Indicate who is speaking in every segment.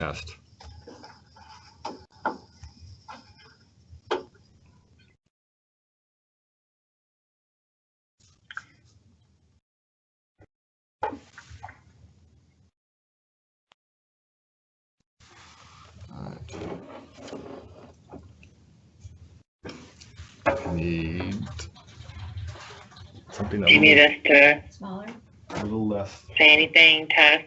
Speaker 1: test. Need something.
Speaker 2: Do you need us to
Speaker 3: Smaller?
Speaker 1: A little less.
Speaker 2: say anything, test?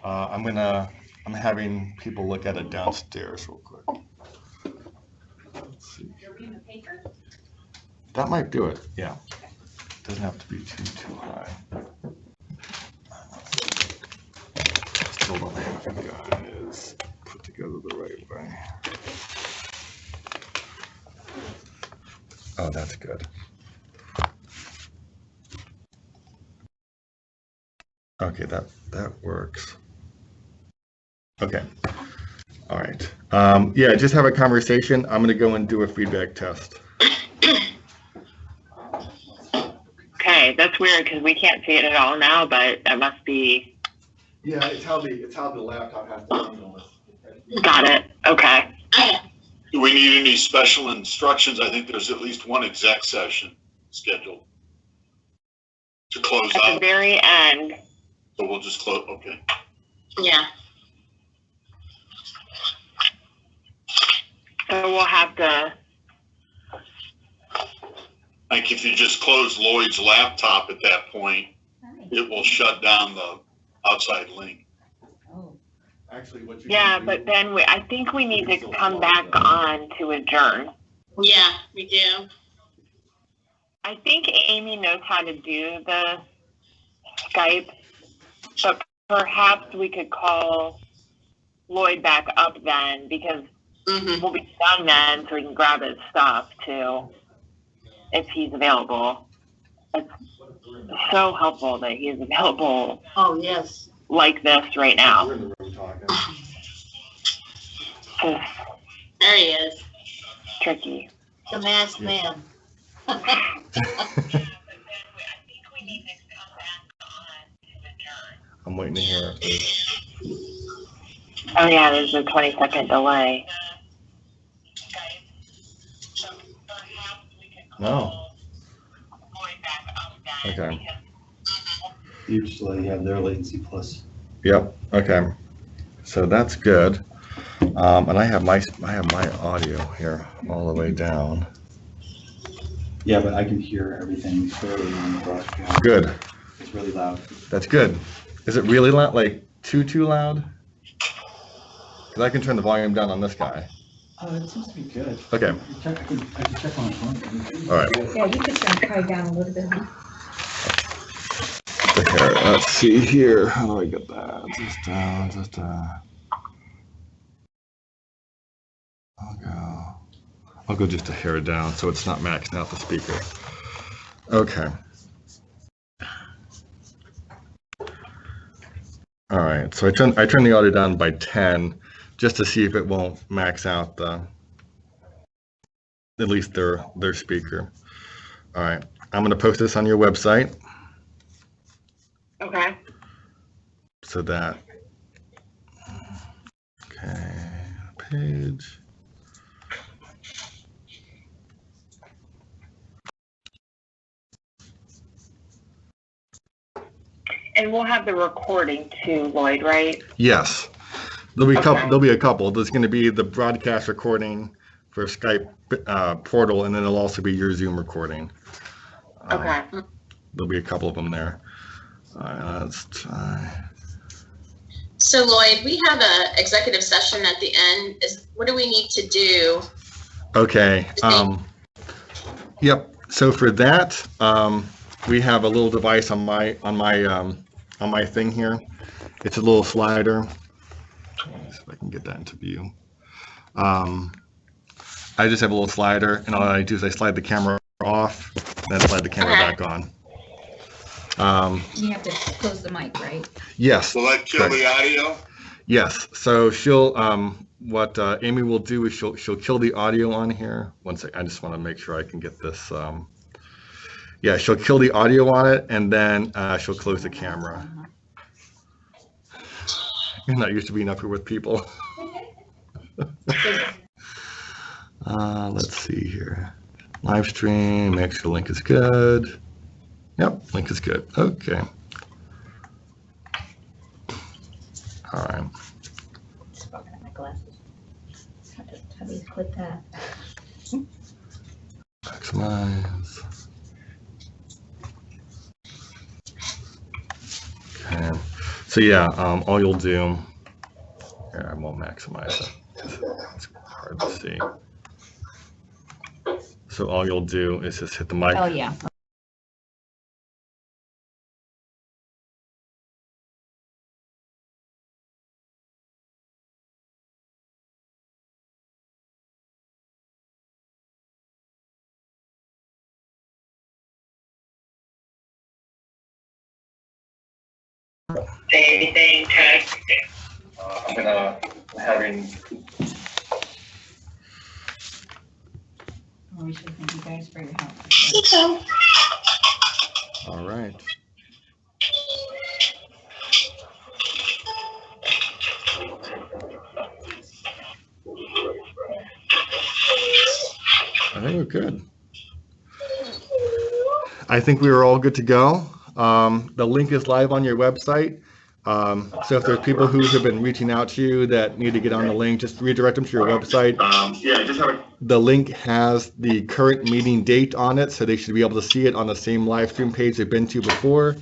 Speaker 1: I'm having people look at it downstairs real quick. Let's see. That might do it. Yeah. Doesn't have to be too high. Still don't have you guys put together the right way. Oh, that's good. Okay, that works. Okay. All right. Yeah, just have a conversation. I'm going to go and do a feedback test.
Speaker 2: Okay, that's weird because we can't see it at all now, but that must be.
Speaker 1: Yeah, it's how the laptop has to handle this.
Speaker 2: Got it. Okay.
Speaker 4: Do we need any special instructions? I think there's at least one exec session scheduled to close
Speaker 2: At the
Speaker 4: out.
Speaker 2: very end.
Speaker 4: So we'll just close, okay.
Speaker 2: Yeah. So we'll have to.
Speaker 4: Like if you just close Lloyd's laptop at that point,
Speaker 3: Nice.
Speaker 4: it will shut down the outside link.
Speaker 3: Oh,
Speaker 1: Actually, what you
Speaker 2: Yeah,
Speaker 1: can do,
Speaker 2: but then I think we need to come back on to adjourn.
Speaker 5: Yeah, we do.
Speaker 2: I think Amy knows how to do the Skype, but perhaps we could call Lloyd back up then because
Speaker 5: Mm-hmm.
Speaker 2: we'll be done then so we can grab his stuff too, if he's available. It's so helpful that he is available
Speaker 5: Oh, yes.
Speaker 2: like this right now.
Speaker 1: we're in the room talking.
Speaker 2: It's
Speaker 5: There he is.
Speaker 2: tricky.
Speaker 5: The masked man.
Speaker 1: I'm waiting to hear it.
Speaker 2: Oh yeah, there's a 20-second delay.
Speaker 1: No. Okay.
Speaker 6: Each delay have their latency plus.
Speaker 1: Yep. Okay. So that's good. And I have my audio here all the way down.
Speaker 6: Yeah, but I can hear everything clearly on the broadcast.
Speaker 1: Good.
Speaker 6: It's really loud.
Speaker 1: That's good. Is it really loud? Like too loud? Because I can turn the volume down on this guy.
Speaker 6: It seems to be good.
Speaker 1: Okay.
Speaker 6: I can check on my phone.
Speaker 1: All right.
Speaker 3: yeah, you could turn probably down a little bit.
Speaker 1: Here, let's see here. How do I get that? Just down. I'll go just a hair down so it's not maxing out the speaker. Okay. All right. So I turn the audio down by 10 just to see if it won't max out at least their speaker. All right. I'm going to post this on your website.
Speaker 2: Okay.
Speaker 1: So that, okay, page.
Speaker 2: And we'll have the recording too, Lloyd, right?
Speaker 1: Yes, there'll be a couple.
Speaker 2: Okay.
Speaker 1: There'll be a couple. There's going to be the broadcast recording for Skype portal, and then there'll also be your Zoom recording.
Speaker 2: Okay.
Speaker 1: There'll be a couple of them there. All right, let's try.
Speaker 5: So Lloyd, we have a executive session at the end. What do we need to do?
Speaker 1: Okay. Yep. So for that, we have a little device on my thing here. It's a little slider. Let me see if I can get that into view. I just have a little slider, and all I do is I slide the camera off, then slide the camera back on.
Speaker 3: You have to close the mic, right?
Speaker 1: Yes.
Speaker 4: Will that kill the audio?
Speaker 1: Yes. So she'll what Amy will do is she'll kill the audio on here. One sec. I just want to make sure I can get this. Yeah, she'll kill the audio on it, and then she'll close the camera. You're not used to being up here with people. Let's see here. Live stream, make sure link is good. Yep, link is good. Okay. All right.
Speaker 3: It's fucking my glasses. How do you click that?
Speaker 1: Maximize. Okay. So yeah, all you'll do. Here, I won't maximize it. It's hard to see. So all you'll do is just hit the mic.
Speaker 3: Oh, yeah.
Speaker 2: Anything text.
Speaker 1: I'm gonna having.
Speaker 3: Well, we should thank you guys for your help.
Speaker 5: So,
Speaker 1: All right. I think we're good. I think we were all good to go. The link is live on your website. So if there's people who have been reaching out to you that need to get on the link, just redirect them to your website. The link has the current meeting date on it, so they should be able to see it on the same live stream page they've been to before.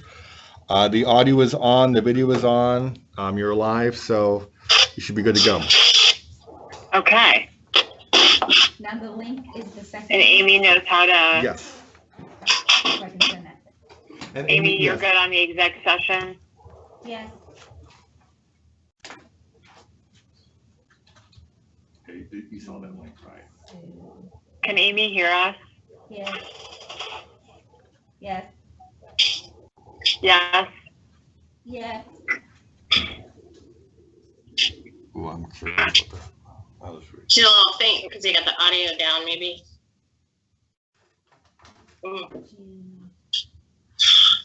Speaker 1: The audio is on, the video is on, you're live, so you should be good to go.
Speaker 2: Okay.
Speaker 3: Now the link is the second.
Speaker 2: And Amy knows how to.
Speaker 1: Yes.
Speaker 3: So I can send that.
Speaker 1: And
Speaker 2: Amy, you're
Speaker 1: yes.
Speaker 2: good on the exec session?
Speaker 3: Yes.
Speaker 1: Okay, you saw that link, right?
Speaker 2: Can Amy hear us?
Speaker 3: Yes. Yes.
Speaker 2: Yes.
Speaker 3: Yes.
Speaker 1: Oh, I'm curious about that.
Speaker 5: she's a little faint because you got the audio down, maybe.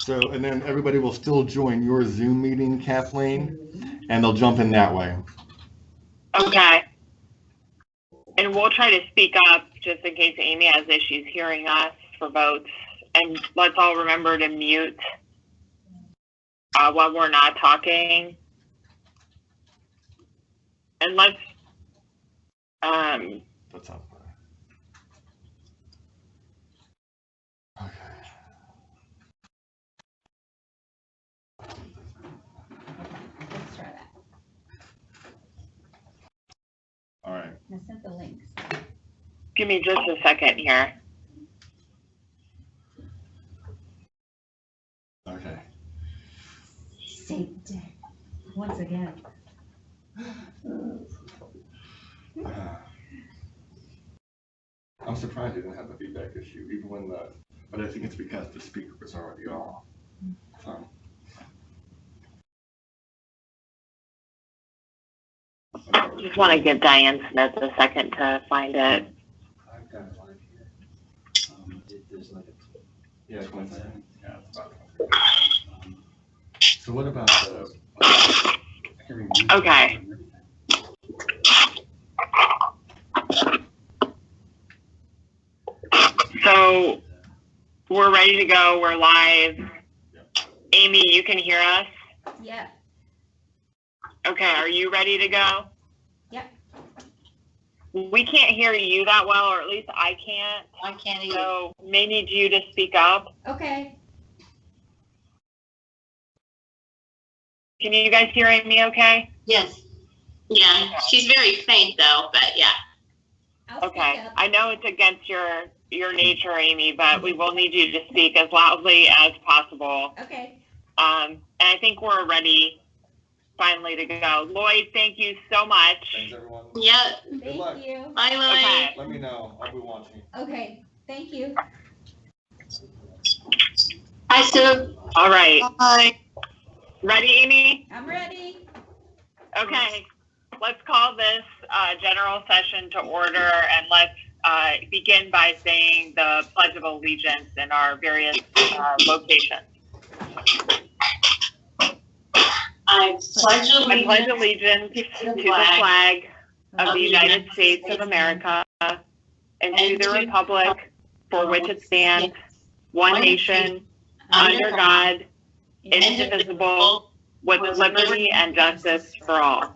Speaker 1: So, and then everybody will still join your Zoom meeting, Kathleen, and they'll jump in that way.
Speaker 2: Okay. And we'll try to speak up just in case Amy has issues hearing us for votes. And let's all remember to mute when we're not talking. And let's,
Speaker 1: That sounds fine. Okay.
Speaker 3: Let's try that.
Speaker 1: All right.
Speaker 3: I sent the links.
Speaker 2: give me just a second here.
Speaker 1: Okay.
Speaker 3: Saved it. Once again.
Speaker 1: I'm surprised you didn't have the feedback issue, even when but I think it's because the speaker was already off.
Speaker 2: Just want to give Diane Smith a second to find it.
Speaker 6: I've got it live here. There's like a.
Speaker 1: Yeah, 20 seconds. Yeah, it's about 20 seconds. So what about the?
Speaker 6: I can remove it
Speaker 2: Okay.
Speaker 6: and everything.
Speaker 2: So we're ready to go. We're live. Amy, you can hear us?
Speaker 3: Yeah.
Speaker 2: Okay, are you ready to go?
Speaker 3: Yep.
Speaker 2: We can't hear you that well, or at least I can't.
Speaker 5: I can't either.
Speaker 2: So may need you to speak up.
Speaker 3: Okay.
Speaker 2: Can you guys hear Amy okay?
Speaker 5: Yes. Yeah, she's very faint though, but yeah.
Speaker 3: I'll
Speaker 2: Okay,
Speaker 3: speak up.
Speaker 2: I know it's against your nature, Amy, but we will need you to speak as loudly as possible.
Speaker 3: Okay.
Speaker 2: And I think we're ready finally to go. Lloyd, thank you so much.
Speaker 1: Thanks, everyone.
Speaker 5: Yeah.
Speaker 1: Good luck.
Speaker 3: Thank you.
Speaker 5: Bye, Lloyd.
Speaker 2: Okay.
Speaker 1: Let me know. I'll be watching.
Speaker 3: Okay. Thank you.
Speaker 5: Hi, Sue.
Speaker 2: All right.
Speaker 5: Bye.
Speaker 2: Ready, Amy?
Speaker 3: I'm ready.
Speaker 2: Okay. Let's call this general session to order, and let's begin by saying the Pledge of Allegiance in our various locations.
Speaker 5: I pledge
Speaker 2: I pledge allegiance to the flag of the United States of America and to the republic for which it stands, one nation, under God, indivisible, with liberty and justice for all.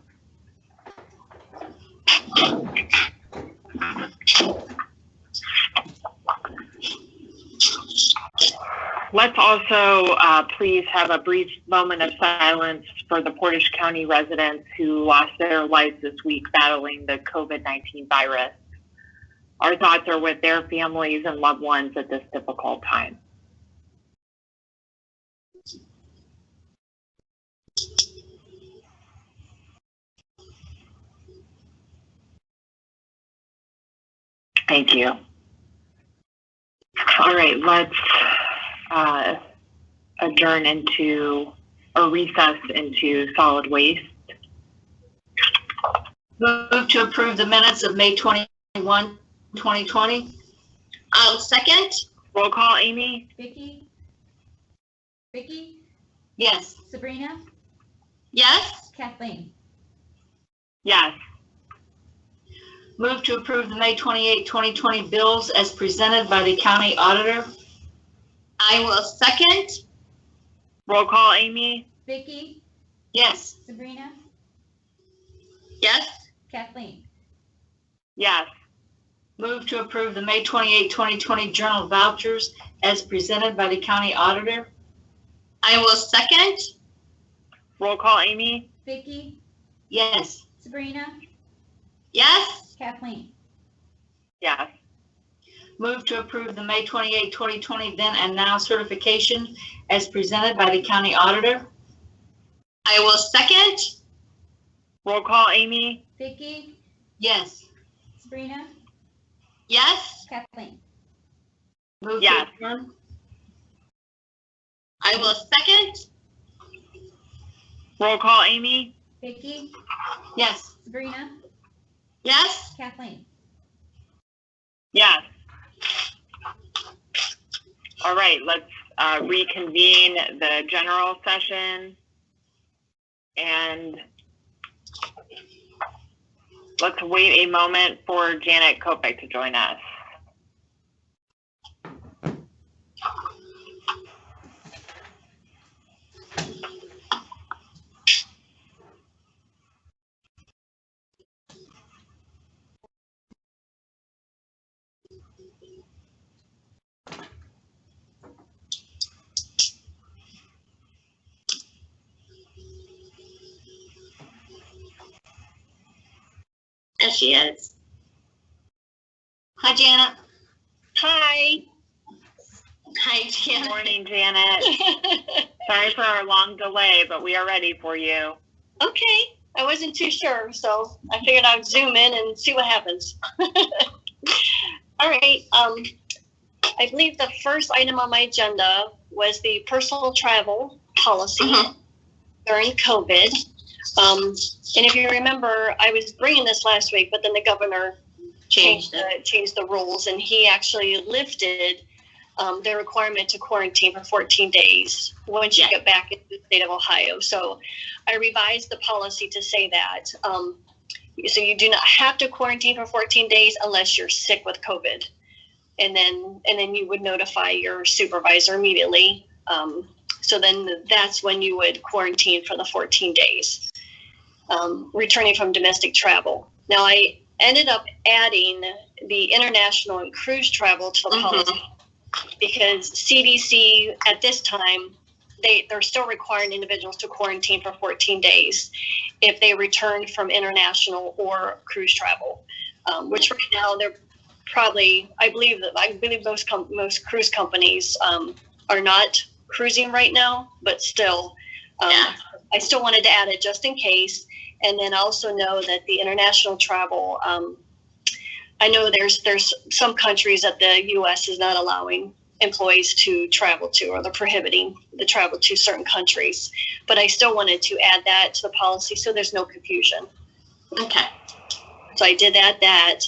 Speaker 2: Let's also please have a brief moment of silence for the Portage County residents who lost their lives this week battling the COVID-19 virus. Our thoughts are with their families and loved ones at this difficult time. Thank you. All right, let's adjourn into or recess into solid waste.
Speaker 7: Move to approve the minutes of May 21, 2020.
Speaker 5: Second.
Speaker 2: Roll call, Amy?
Speaker 3: Vicky?
Speaker 7: Yes.
Speaker 3: Sabrina?
Speaker 5: Yes.
Speaker 3: Kathleen?
Speaker 2: Yes.
Speaker 7: Move to approve the May 28, 2020 bills as presented by the county auditor.
Speaker 5: I will second.
Speaker 2: Roll call, Amy?
Speaker 3: Vicky?
Speaker 7: Yes.
Speaker 3: Sabrina?
Speaker 5: Yes.
Speaker 3: Kathleen?
Speaker 2: Yes.
Speaker 7: Move to approve the May 28, 2020 journal vouchers as presented by the county auditor.
Speaker 5: I will second.
Speaker 2: Roll call, Amy?
Speaker 3: Vicky?
Speaker 7: Yes.
Speaker 3: Sabrina?
Speaker 5: Yes.
Speaker 3: Kathleen?
Speaker 2: Yes.
Speaker 7: Move to approve the May 28, 2020 then and now certification as presented by the county auditor.
Speaker 5: I will second.
Speaker 2: Roll call, Amy?
Speaker 3: Vicky?
Speaker 7: Yes.
Speaker 3: Sabrina?
Speaker 5: Yes.
Speaker 3: Kathleen?
Speaker 7: Move
Speaker 2: Yes.
Speaker 7: to adjourn.
Speaker 5: I will second.
Speaker 2: Roll call, Amy?
Speaker 3: Vicky?
Speaker 7: Yes.
Speaker 3: Sabrina?
Speaker 5: Yes.
Speaker 3: Kathleen?
Speaker 2: Yes. All right, let's reconvene the general session. And let's wait a moment for Janet Kopek to join us.
Speaker 5: There she is.
Speaker 7: Hi, Janet.
Speaker 5: Hi. Hi,
Speaker 2: Good
Speaker 5: Janet.
Speaker 2: morning, Janet. Sorry for our long delay, but we are ready for you.
Speaker 8: Okay, I wasn't too sure, so I figured I'd zoom in and see what happens. All right, I believe the first item on my agenda was the personal travel policy during COVID. And if you remember, I was bringing this last week, but then the governor changed the rules, and he actually lifted the requirement to quarantine for 14 days once you get back into the state of Ohio. So I revised the policy to say that. So you do not have to quarantine for 14 days unless you're sick with COVID. And then you would notify your supervisor immediately. So then that's when you would quarantine for the 14 days, returning from domestic travel. Now I ended up adding the international and cruise travel to the policy because CDC at this time, they're still requiring individuals to quarantine for 14 days if they return from international or cruise travel, which right now they're probably, I believe most cruise companies are not cruising right now, but still, I still wanted to add it just in case. And then also know that the international travel, I know there's some countries that the U.S. is not allowing employees to travel to, or they're prohibiting the travel to certain countries. But I still wanted to add that to the policy so there's no confusion.
Speaker 5: Okay.
Speaker 8: So I did add that.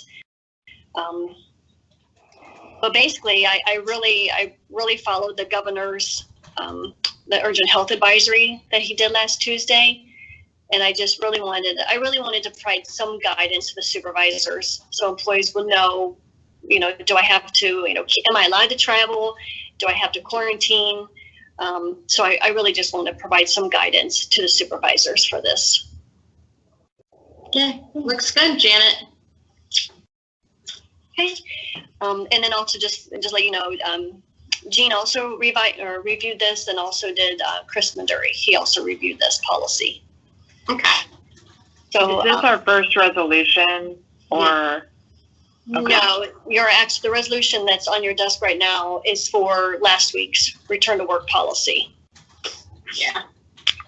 Speaker 8: But basically, I really followed the governor's the urgent health advisory that he did last Tuesday. And I really wanted to provide some guidance to the supervisors so employees will know, do I have to, am I allowed to travel? Do I have to quarantine? So I really just want to provide some guidance to the supervisors for this.
Speaker 5: Okay, looks good, Janet.
Speaker 8: Okay. And then also just let you know, Gene also reviewed this, and also did Chris Maduri. He also reviewed this policy.
Speaker 5: Okay.
Speaker 8: So
Speaker 2: Is this our first resolution, or? Okay.
Speaker 8: No, the resolution that's on your desk right now is for last week's return to work policy.
Speaker 5: Yeah.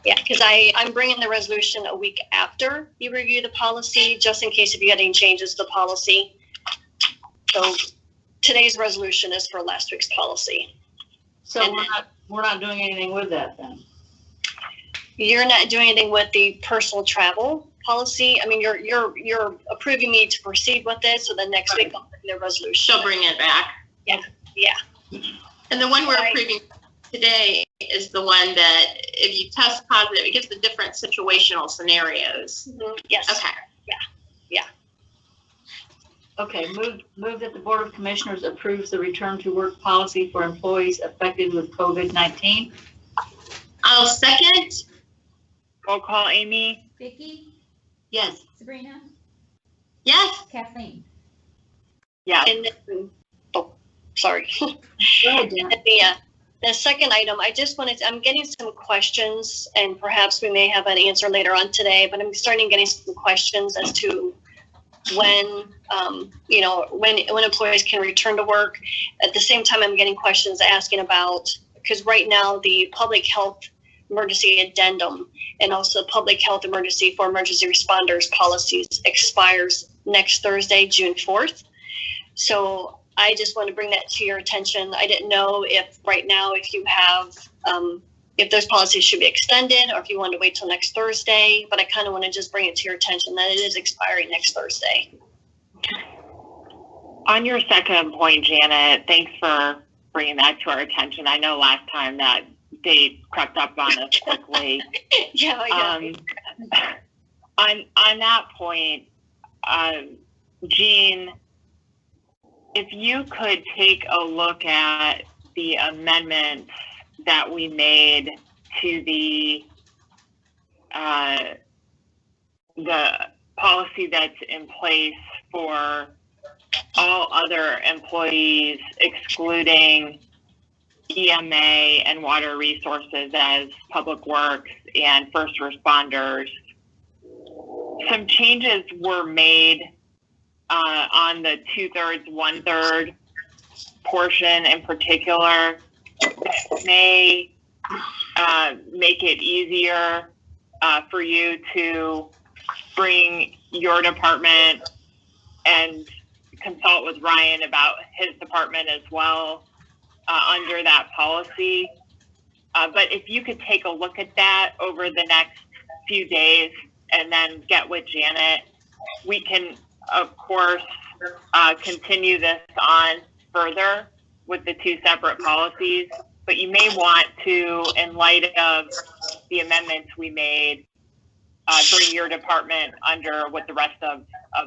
Speaker 8: Yeah, because I'm bringing the resolution a week after you review the policy, just in case if you had any changes to the policy. So today's resolution is for last week's policy.
Speaker 7: So we're not doing anything with that then?
Speaker 8: You're not doing anything with the personal travel policy. I mean, you're approving me to proceed with it. So the next week I'll bring the resolution.
Speaker 5: She'll bring it back.
Speaker 8: Yeah.
Speaker 5: And the one we're approving today is the one that if you test positive, it gives the different situational scenarios.
Speaker 8: Mm-hmm. Yes.
Speaker 5: Okay.
Speaker 7: Okay, move that the Board of Commissioners approves the return to work policy for employees affected with COVID-19.
Speaker 5: I'll second.
Speaker 2: Roll call, Amy?
Speaker 3: Vicky,
Speaker 7: Yes.
Speaker 3: Sabrina,
Speaker 5: Yes.
Speaker 3: Kathleen.
Speaker 2: Yes.
Speaker 8: And then, sorry.
Speaker 7: Go ahead, Janet.
Speaker 8: The second item, I'm getting some questions, and perhaps we may have an answer later on today, but I'm starting getting some questions as to when employees can return to work. At the same time, I'm getting questions asking about, because right now the public health emergency addendum and also public health emergency for emergency responders policies expires next Thursday, June 4th. So I just want to bring that to your attention. I didn't know if right now, if you have, if those policies should be extended or if you want to wait till next Thursday, but I kind of want to just bring it to your attention that it is expiring next Thursday.
Speaker 2: On your second point, Janet, thanks for bringing that to our attention. I know last time that date crept up on us quickly.
Speaker 8: Yeah.
Speaker 2: On that point, Jean, if you could take a look at the amendments that we made to the policy that's in place for all other employees, excluding EMA and water resources as public works and first responders. Some changes were made on the 2/3, 1/3 portion in particular that may make it easier for you to bring your department and consult with Ryan about his department as well under that policy. But if you could take a look at that over the next few days and then get with Janet, we can, of course, continue this on further with the two separate policies. But you may want to, in light of the amendments we made, bring your department under with the rest of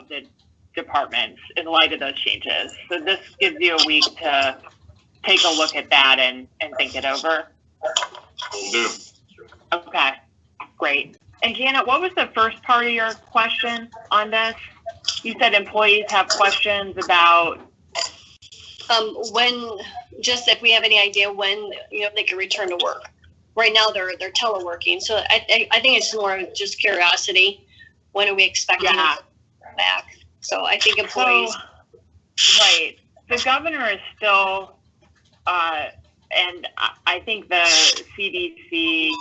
Speaker 2: the departments in light of those changes. So this gives you a week to take a look at that and think it over.
Speaker 4: Will do.
Speaker 2: Okay, great. And Janet, what was the first part of your question on this? You said employees have questions about
Speaker 8: when, just if we have any idea when they can return to work. Right now they're teleworking, so I think it's more just curiosity. When are we expecting them to come back? So I think employees.
Speaker 2: Right. The governor is still, and I think the CDC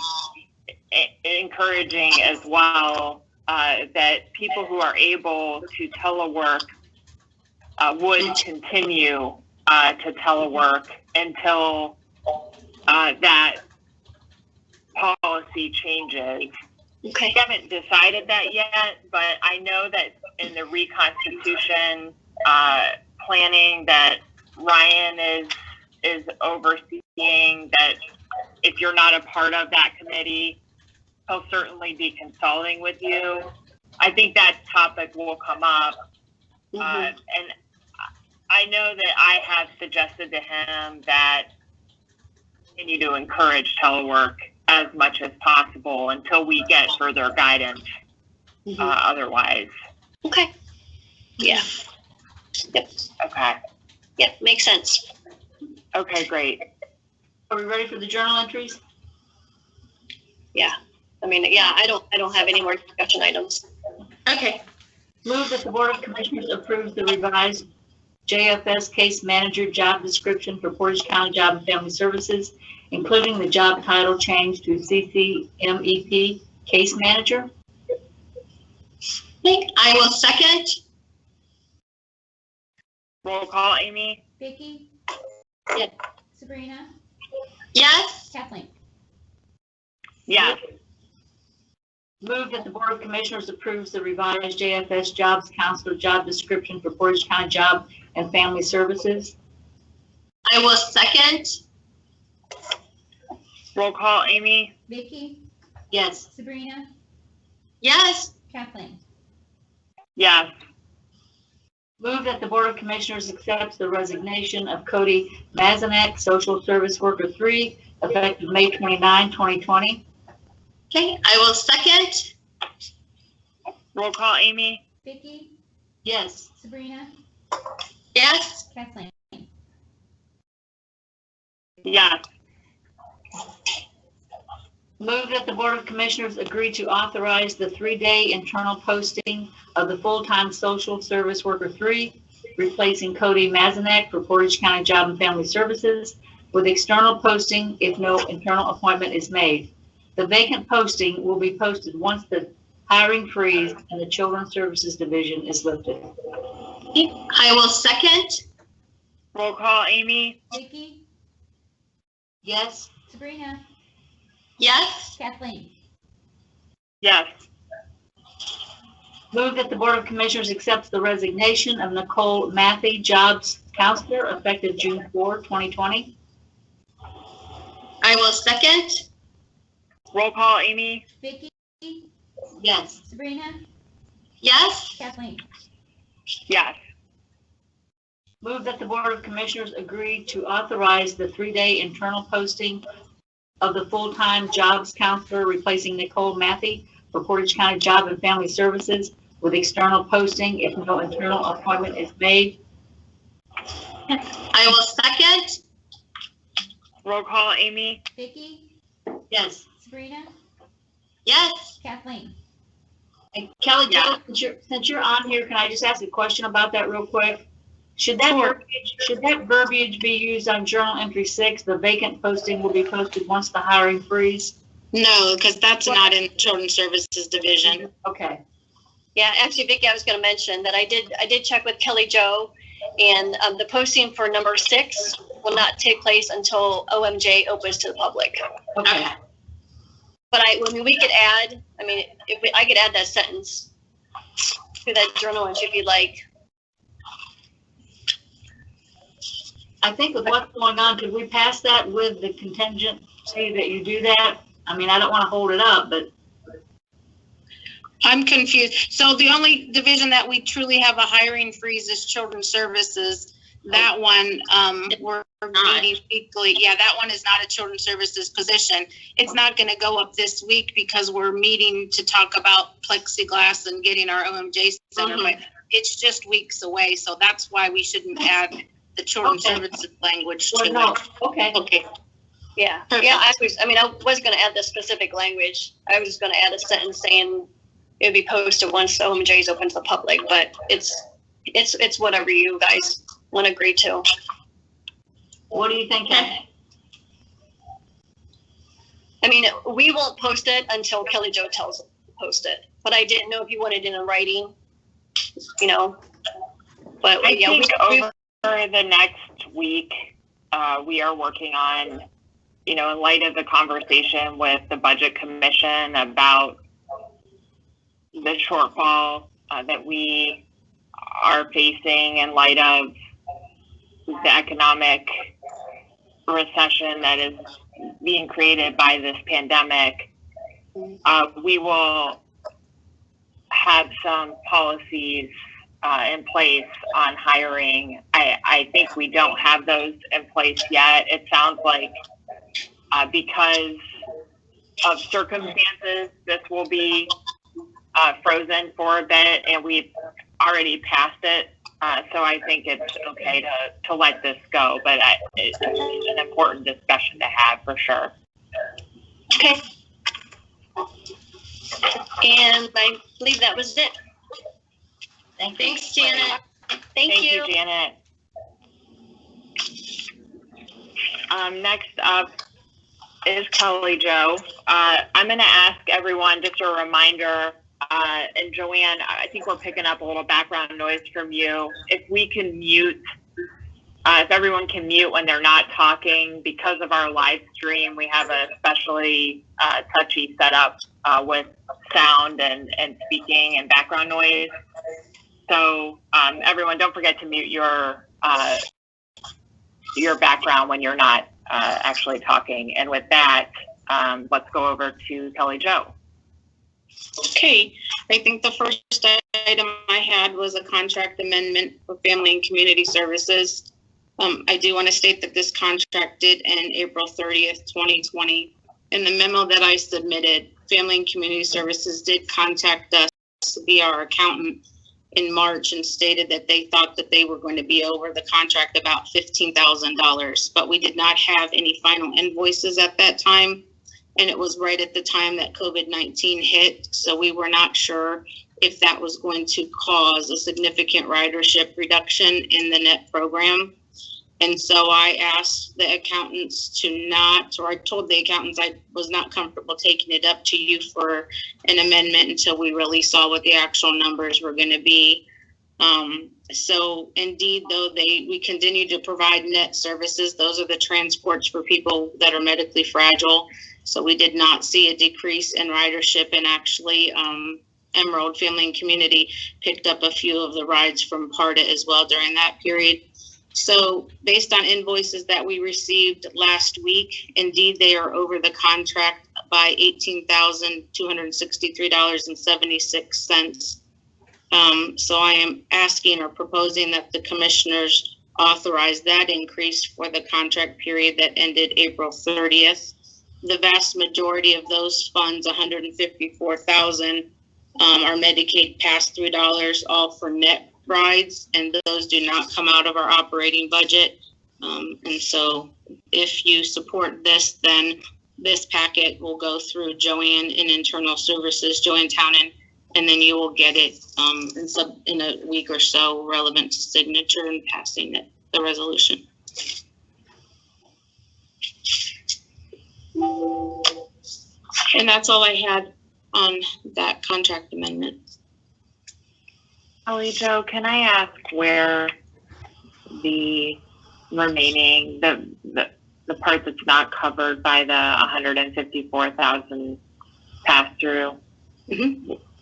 Speaker 2: encouraging as well that people who are able to telework would continue to telework until that policy changes.
Speaker 8: Okay.
Speaker 2: We haven't decided that yet, but I know that in the reconstitution planning that Ryan is overseeing, that if you're not a part of that committee, he'll certainly be consulting with you. I think that topic will come up. And I know that I have suggested to him that we need to encourage telework as much as possible until we get further guidance otherwise.
Speaker 8: Okay. Yeah. Yep.
Speaker 2: Okay.
Speaker 8: Yep. Makes sense.
Speaker 2: Okay, great.
Speaker 7: Are we ready for the journal entries?
Speaker 8: Yeah. I mean, yeah, I don't have any more discussion items.
Speaker 5: Okay.
Speaker 7: Move that the Board of Commissioners approves the revised JFS Case Manager job description for Portage County Job and Family Services, including the job title change to CCMEP Case Manager.
Speaker 5: Okay, I will second.
Speaker 2: Roll call, Amy?
Speaker 3: Vicky?
Speaker 8: Yes.
Speaker 3: Sabrina?
Speaker 5: Yes.
Speaker 3: Kathleen?
Speaker 2: Yes.
Speaker 7: Move that the Board of Commissioners approves the revised JFS Jobs Counselor job description for Portage County Job and Family Services.
Speaker 5: I will second.
Speaker 2: Roll call, Amy?
Speaker 3: Vicky?
Speaker 7: Yes.
Speaker 3: Sabrina?
Speaker 5: Yes.
Speaker 3: Kathleen?
Speaker 2: Yes.
Speaker 7: Move that the Board of Commissioners accepts the resignation of Cody Mazanek, Social Service Worker 3, effective May 29, 2020.
Speaker 5: Okay, I will second.
Speaker 2: Roll call, Amy?
Speaker 3: Vicky?
Speaker 7: Yes.
Speaker 3: Sabrina?
Speaker 5: Yes.
Speaker 3: Kathleen?
Speaker 2: Yes.
Speaker 7: Move that the Board of Commissioners agree to authorize the 3-day internal posting of the full-time Social Service Worker 3, replacing Cody Mazanek for Portage County Job and Family Services, with external posting if no internal appointment is made. The vacant posting will be posted once the hiring freeze in the Children's Services Division is lifted.
Speaker 5: I will second.
Speaker 2: Roll call, Amy?
Speaker 3: Vicky?
Speaker 7: Yes.
Speaker 3: Sabrina?
Speaker 5: Yes.
Speaker 3: Kathleen?
Speaker 2: Yes.
Speaker 7: Move that the Board of Commissioners accepts the resignation of Nicole Matthey, Jobs Counselor, effective June 4, 2020.
Speaker 5: I will second.
Speaker 2: Roll call, Amy?
Speaker 3: Vicky?
Speaker 7: Yes.
Speaker 3: Sabrina?
Speaker 5: Yes.
Speaker 3: Kathleen?
Speaker 2: Yes.
Speaker 7: Move that the Board of Commissioners agree to authorize the 3-day internal posting of the full-time Jobs Counselor, replacing Nicole Matthey for Portage County Job and Family Services, with external posting if no internal appointment is made.
Speaker 5: I will second.
Speaker 2: Roll call, Amy?
Speaker 3: Vicky?
Speaker 7: Yes.
Speaker 3: Sabrina?
Speaker 5: Yes.
Speaker 3: Kathleen?
Speaker 7: And Kelly,
Speaker 2: Yeah.
Speaker 7: Jo, since you're on here, can I just ask a question about that real quick? Should that verbiage be used on Journal Entry 6? The vacant posting will be posted once the hiring freeze?
Speaker 9: No, because that's not in Children's Services Division.
Speaker 7: Okay.
Speaker 8: Yeah, actually, Vicky, I was going to mention that I did check with Kelly Jo, and the posting for number 6 will not take place until OMJ opens to the public.
Speaker 7: Okay.
Speaker 8: But I mean, we could add, I could add that sentence to that journal entry if you'd like.
Speaker 7: I think with what's going on, could we pass that with the contingency that you do that? I mean, I don't want to hold it up, but
Speaker 9: I'm confused. So the only division that we truly have a hiring freeze is Children's Services. That one, we're meeting weekly. Yeah, that one is not a Children's Services position. It's not going to go up this week because we're meeting to talk about plexiglass and getting our OMJ center, but it's just weeks away. So that's why we shouldn't add the Children's Services language to it.
Speaker 7: Okay.
Speaker 9: Okay.
Speaker 8: Yeah.
Speaker 9: Perfect.
Speaker 8: Yeah, I was going to add the specific language. I was just going to add a sentence saying it would be posted once the OMJ is open to the public, but it's whatever you guys want to agree to.
Speaker 7: What do you think, Ken?
Speaker 8: I mean, we won't post it until Kelly Jo tells us to post it, but I didn't know if you wanted it in writing, but
Speaker 2: I
Speaker 8: yeah,
Speaker 2: think over the next week, we are working on, in light of the conversation with the Budget Commission about the shortfall that we are facing in light of the economic recession that is being created by this pandemic, we will have some policies in place on hiring. I think we don't have those in place yet. It sounds like because of circumstances, this will be frozen for a bit, and we've already passed it. So I think it's okay to let this go, but it's an important discussion to have for sure.
Speaker 8: Okay. And I believe that was it.
Speaker 5: Thanks, Janet.
Speaker 8: Thank you.
Speaker 2: Janet. Next up is Kelly Jo. I'm going to ask everyone, just a reminder, and Joanne, I think we're picking up a little background noise from you. If we can mute, if everyone can mute when they're not talking, because of our live stream, we have a especially touchy setup with sound and speaking and background noise. So everyone, don't forget to mute your background when you're not actually talking. And with that, let's go over to Kelly Jo.
Speaker 9: Okay, I think the first item I had was a contract amendment for Family and Community Services. I do want to state that this contract did end April 30th, 2020. In the memo that I submitted, Family and Community Services did contact us via our accountant in March and stated that they thought that they were going to be over the contract about $15,000, but we did not have any final invoices at that time. And it was right at the time that COVID-19 hit. So we were not sure if that was going to cause a significant ridership reduction in the NET program. And so I asked the accountants to not, or I told the accountants I was not comfortable taking it up to you for an amendment until we really saw what the actual numbers were going to be. So indeed, though, we continue to provide NET services. Those are the transports for people that are medically fragile. So we did not see a decrease in ridership, and actually Emerald Family and Community picked up a few of the rides from PARTA as well during that period. So based on invoices that we received last week, indeed, they are over the contract by $18,263.76. So I am asking or proposing that the commissioners authorize that increase for the contract period that ended April 30th. The vast majority of those funds, $154,000, are Medicaid pass-through dollars, all for NET rides, and those do not come out of our operating budget. And so if you support this, then this packet will go through Joanne in Internal Services, Joanne Townend, and then you will get it in a week or so, relevant to signature and passing it, the resolution. And that's all I had on that contract amendment.
Speaker 2: Kelly Jo, can I ask where the remaining, the part that's not covered by the $154,000 pass-through,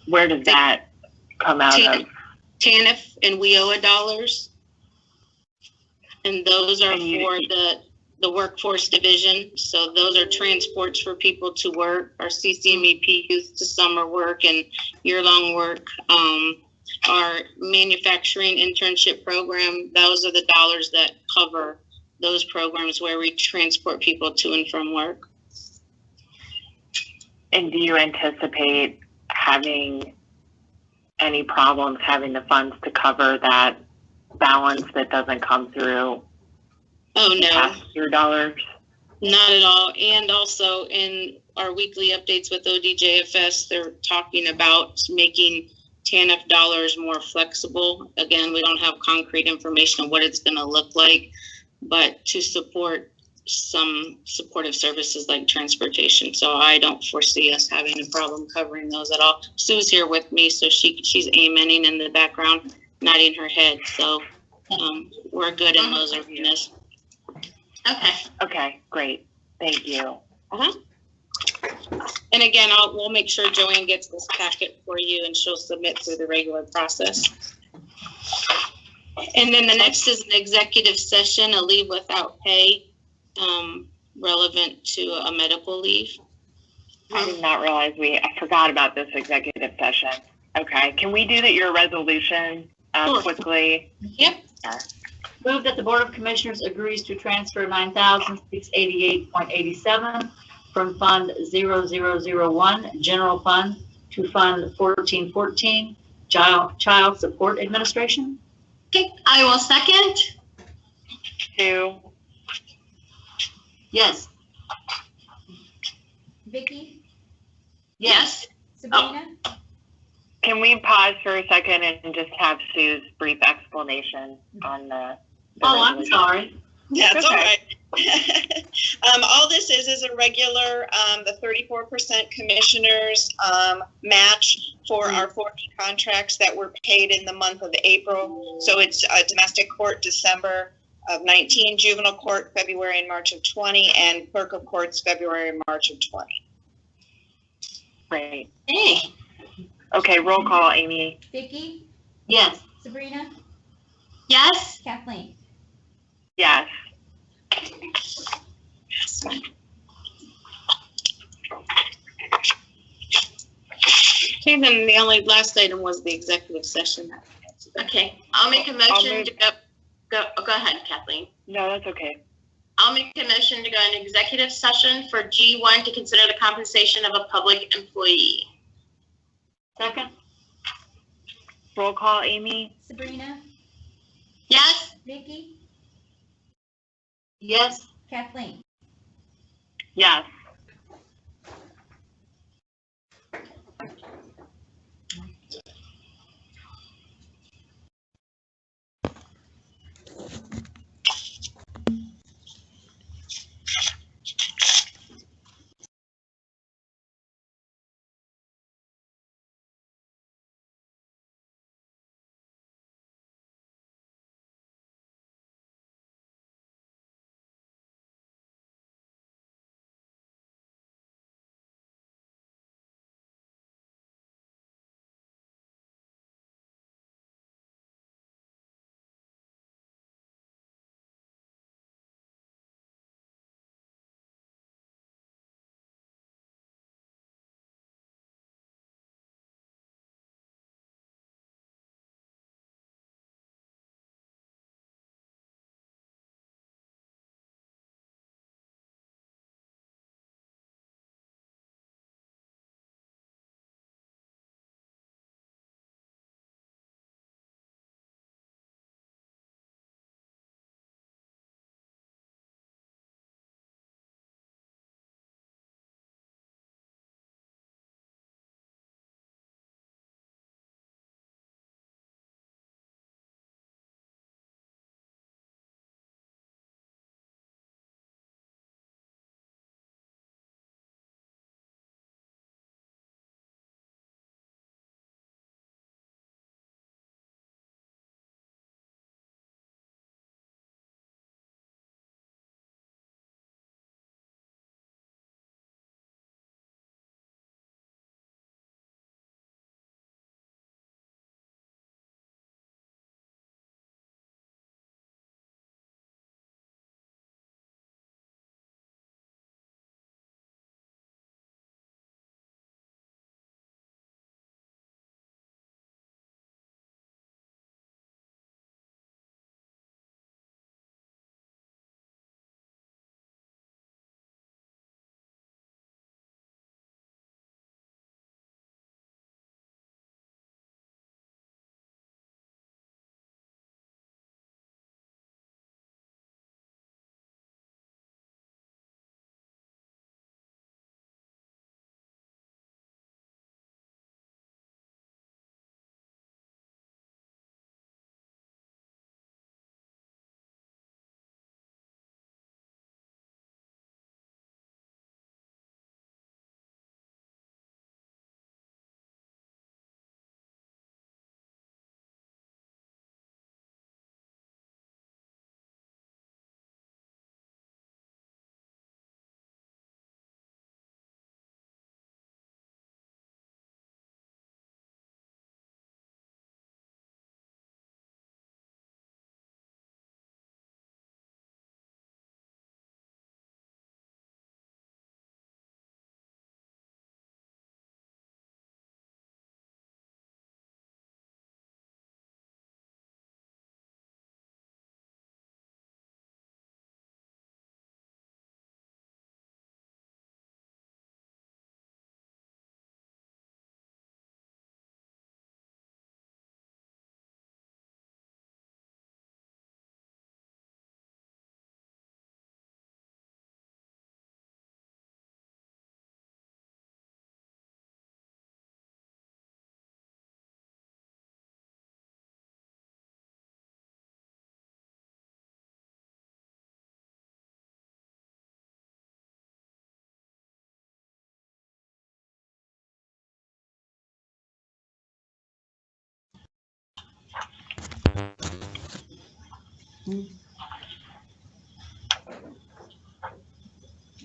Speaker 2: where does that come out of?
Speaker 9: TANF and WIOA dollars. And those are for the workforce division. So those are transports for people to work, our CCMEP youth to summer work and year-long work. Our manufacturing internship program, those are the dollars that cover those programs where we transport people to and from work.
Speaker 2: And do you anticipate having any problems having the funds to cover that balance that doesn't come through?
Speaker 9: Oh, no.
Speaker 2: Pass-through dollars?
Speaker 9: Not at all. And also in our weekly updates with ODJFS, they're talking about making TANF dollars more flexible. Again, we don't have concrete information on what it's going to look like, but to support some supportive services like transportation. So I don't foresee us having a problem covering those at all. Sue's here with me, so she's amening in the background, nodding her head. So we're good in those arenas.
Speaker 2: Okay, great. Thank you.
Speaker 9: And again, we'll make sure Joanne gets this packet for you and she'll submit through the regular process. And then the next is an executive session, a leave without pay. relevant to a medical leave.
Speaker 2: I did not realize I forgot about this executive session. Okay, can we do your resolution
Speaker 5: Sure.
Speaker 2: quickly?
Speaker 9: Yep.
Speaker 7: Move that the Board of Commissioners agrees to transfer 9,688.87 from Fund 0001 General Fund to Fund 1414 Child Support Administration.
Speaker 5: Okay, I will second.
Speaker 2: Sue?
Speaker 7: Yes.
Speaker 3: Vicky,
Speaker 5: Yes.
Speaker 3: Sabrina,
Speaker 2: Can we pause for a second and just have Sue's brief explanation on the
Speaker 7: Oh, I'm
Speaker 2: resolution?
Speaker 7: sorry.
Speaker 10: That's
Speaker 2: Okay.
Speaker 10: all right. All this is a regular, the 34% commissioners match for our 40 contracts that were paid in the month of April. So it's domestic court December of 19, juvenile court February and March of 20, and clerk of courts February and March of 20.
Speaker 2: Great.
Speaker 5: Hey,
Speaker 2: Okay, roll call, Amy.
Speaker 3: Vicky,
Speaker 7: Yes.
Speaker 3: Sabrina,
Speaker 5: yes.
Speaker 3: Kathleen.
Speaker 2: Yes.
Speaker 9: Okay, then the only last item was the executive session.
Speaker 5: Okay, I'll make a motion to go ahead, Kathleen.
Speaker 2: No, that's okay.
Speaker 5: I'll make a motion to go into executive session for G1 to consider the compensation of a public employee.
Speaker 7: Second?
Speaker 2: Roll call, Amy.
Speaker 3: Sabrina,
Speaker 5: Yes.
Speaker 3: Vicky,
Speaker 7: Yes.
Speaker 3: Kathleen.
Speaker 2: Yes.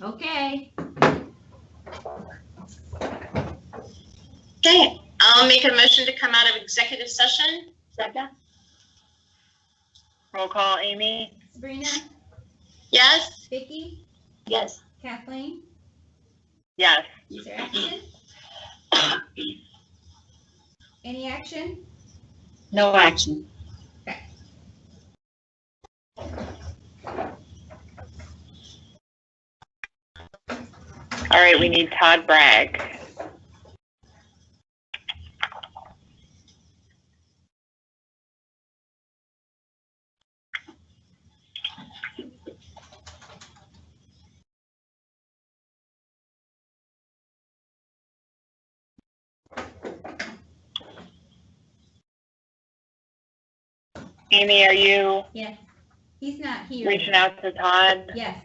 Speaker 3: Okay.
Speaker 5: Okay, I'll make a motion to come out of executive session.
Speaker 8: Second?
Speaker 2: Roll call, Amy?
Speaker 3: Sabrina,
Speaker 5: Yes?
Speaker 3: Vicky,
Speaker 8: Yes.
Speaker 3: Kathleen,
Speaker 2: Yes.
Speaker 3: is there action? Any action?
Speaker 7: No action.
Speaker 2: All right, we need Todd Bragg. Amy, are you
Speaker 3: Yes. He's not here.
Speaker 2: reaching out to Todd?
Speaker 3: Yes.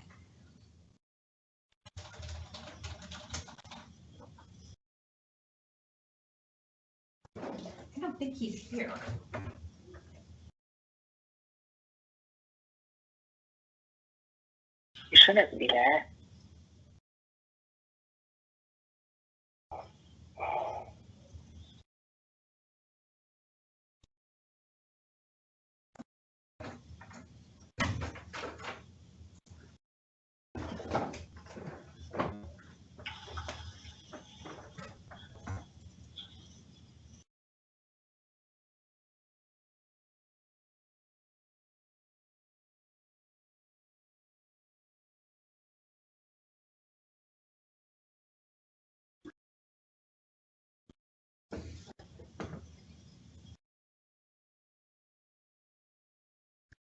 Speaker 3: I don't think he's here.
Speaker 2: You shouldn't be there.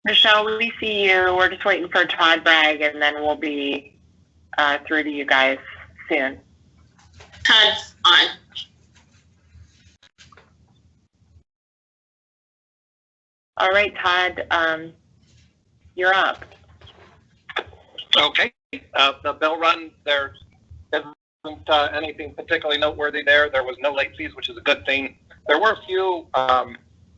Speaker 2: Michelle, we see you. We're just waiting for Todd Bragg, and then we'll be through to you guys soon.
Speaker 5: Todd's on.
Speaker 2: All right, Todd, you're up.
Speaker 11: Okay, the bill run, there isn't anything particularly noteworthy there. There was no late fees, which is a good thing. There were a few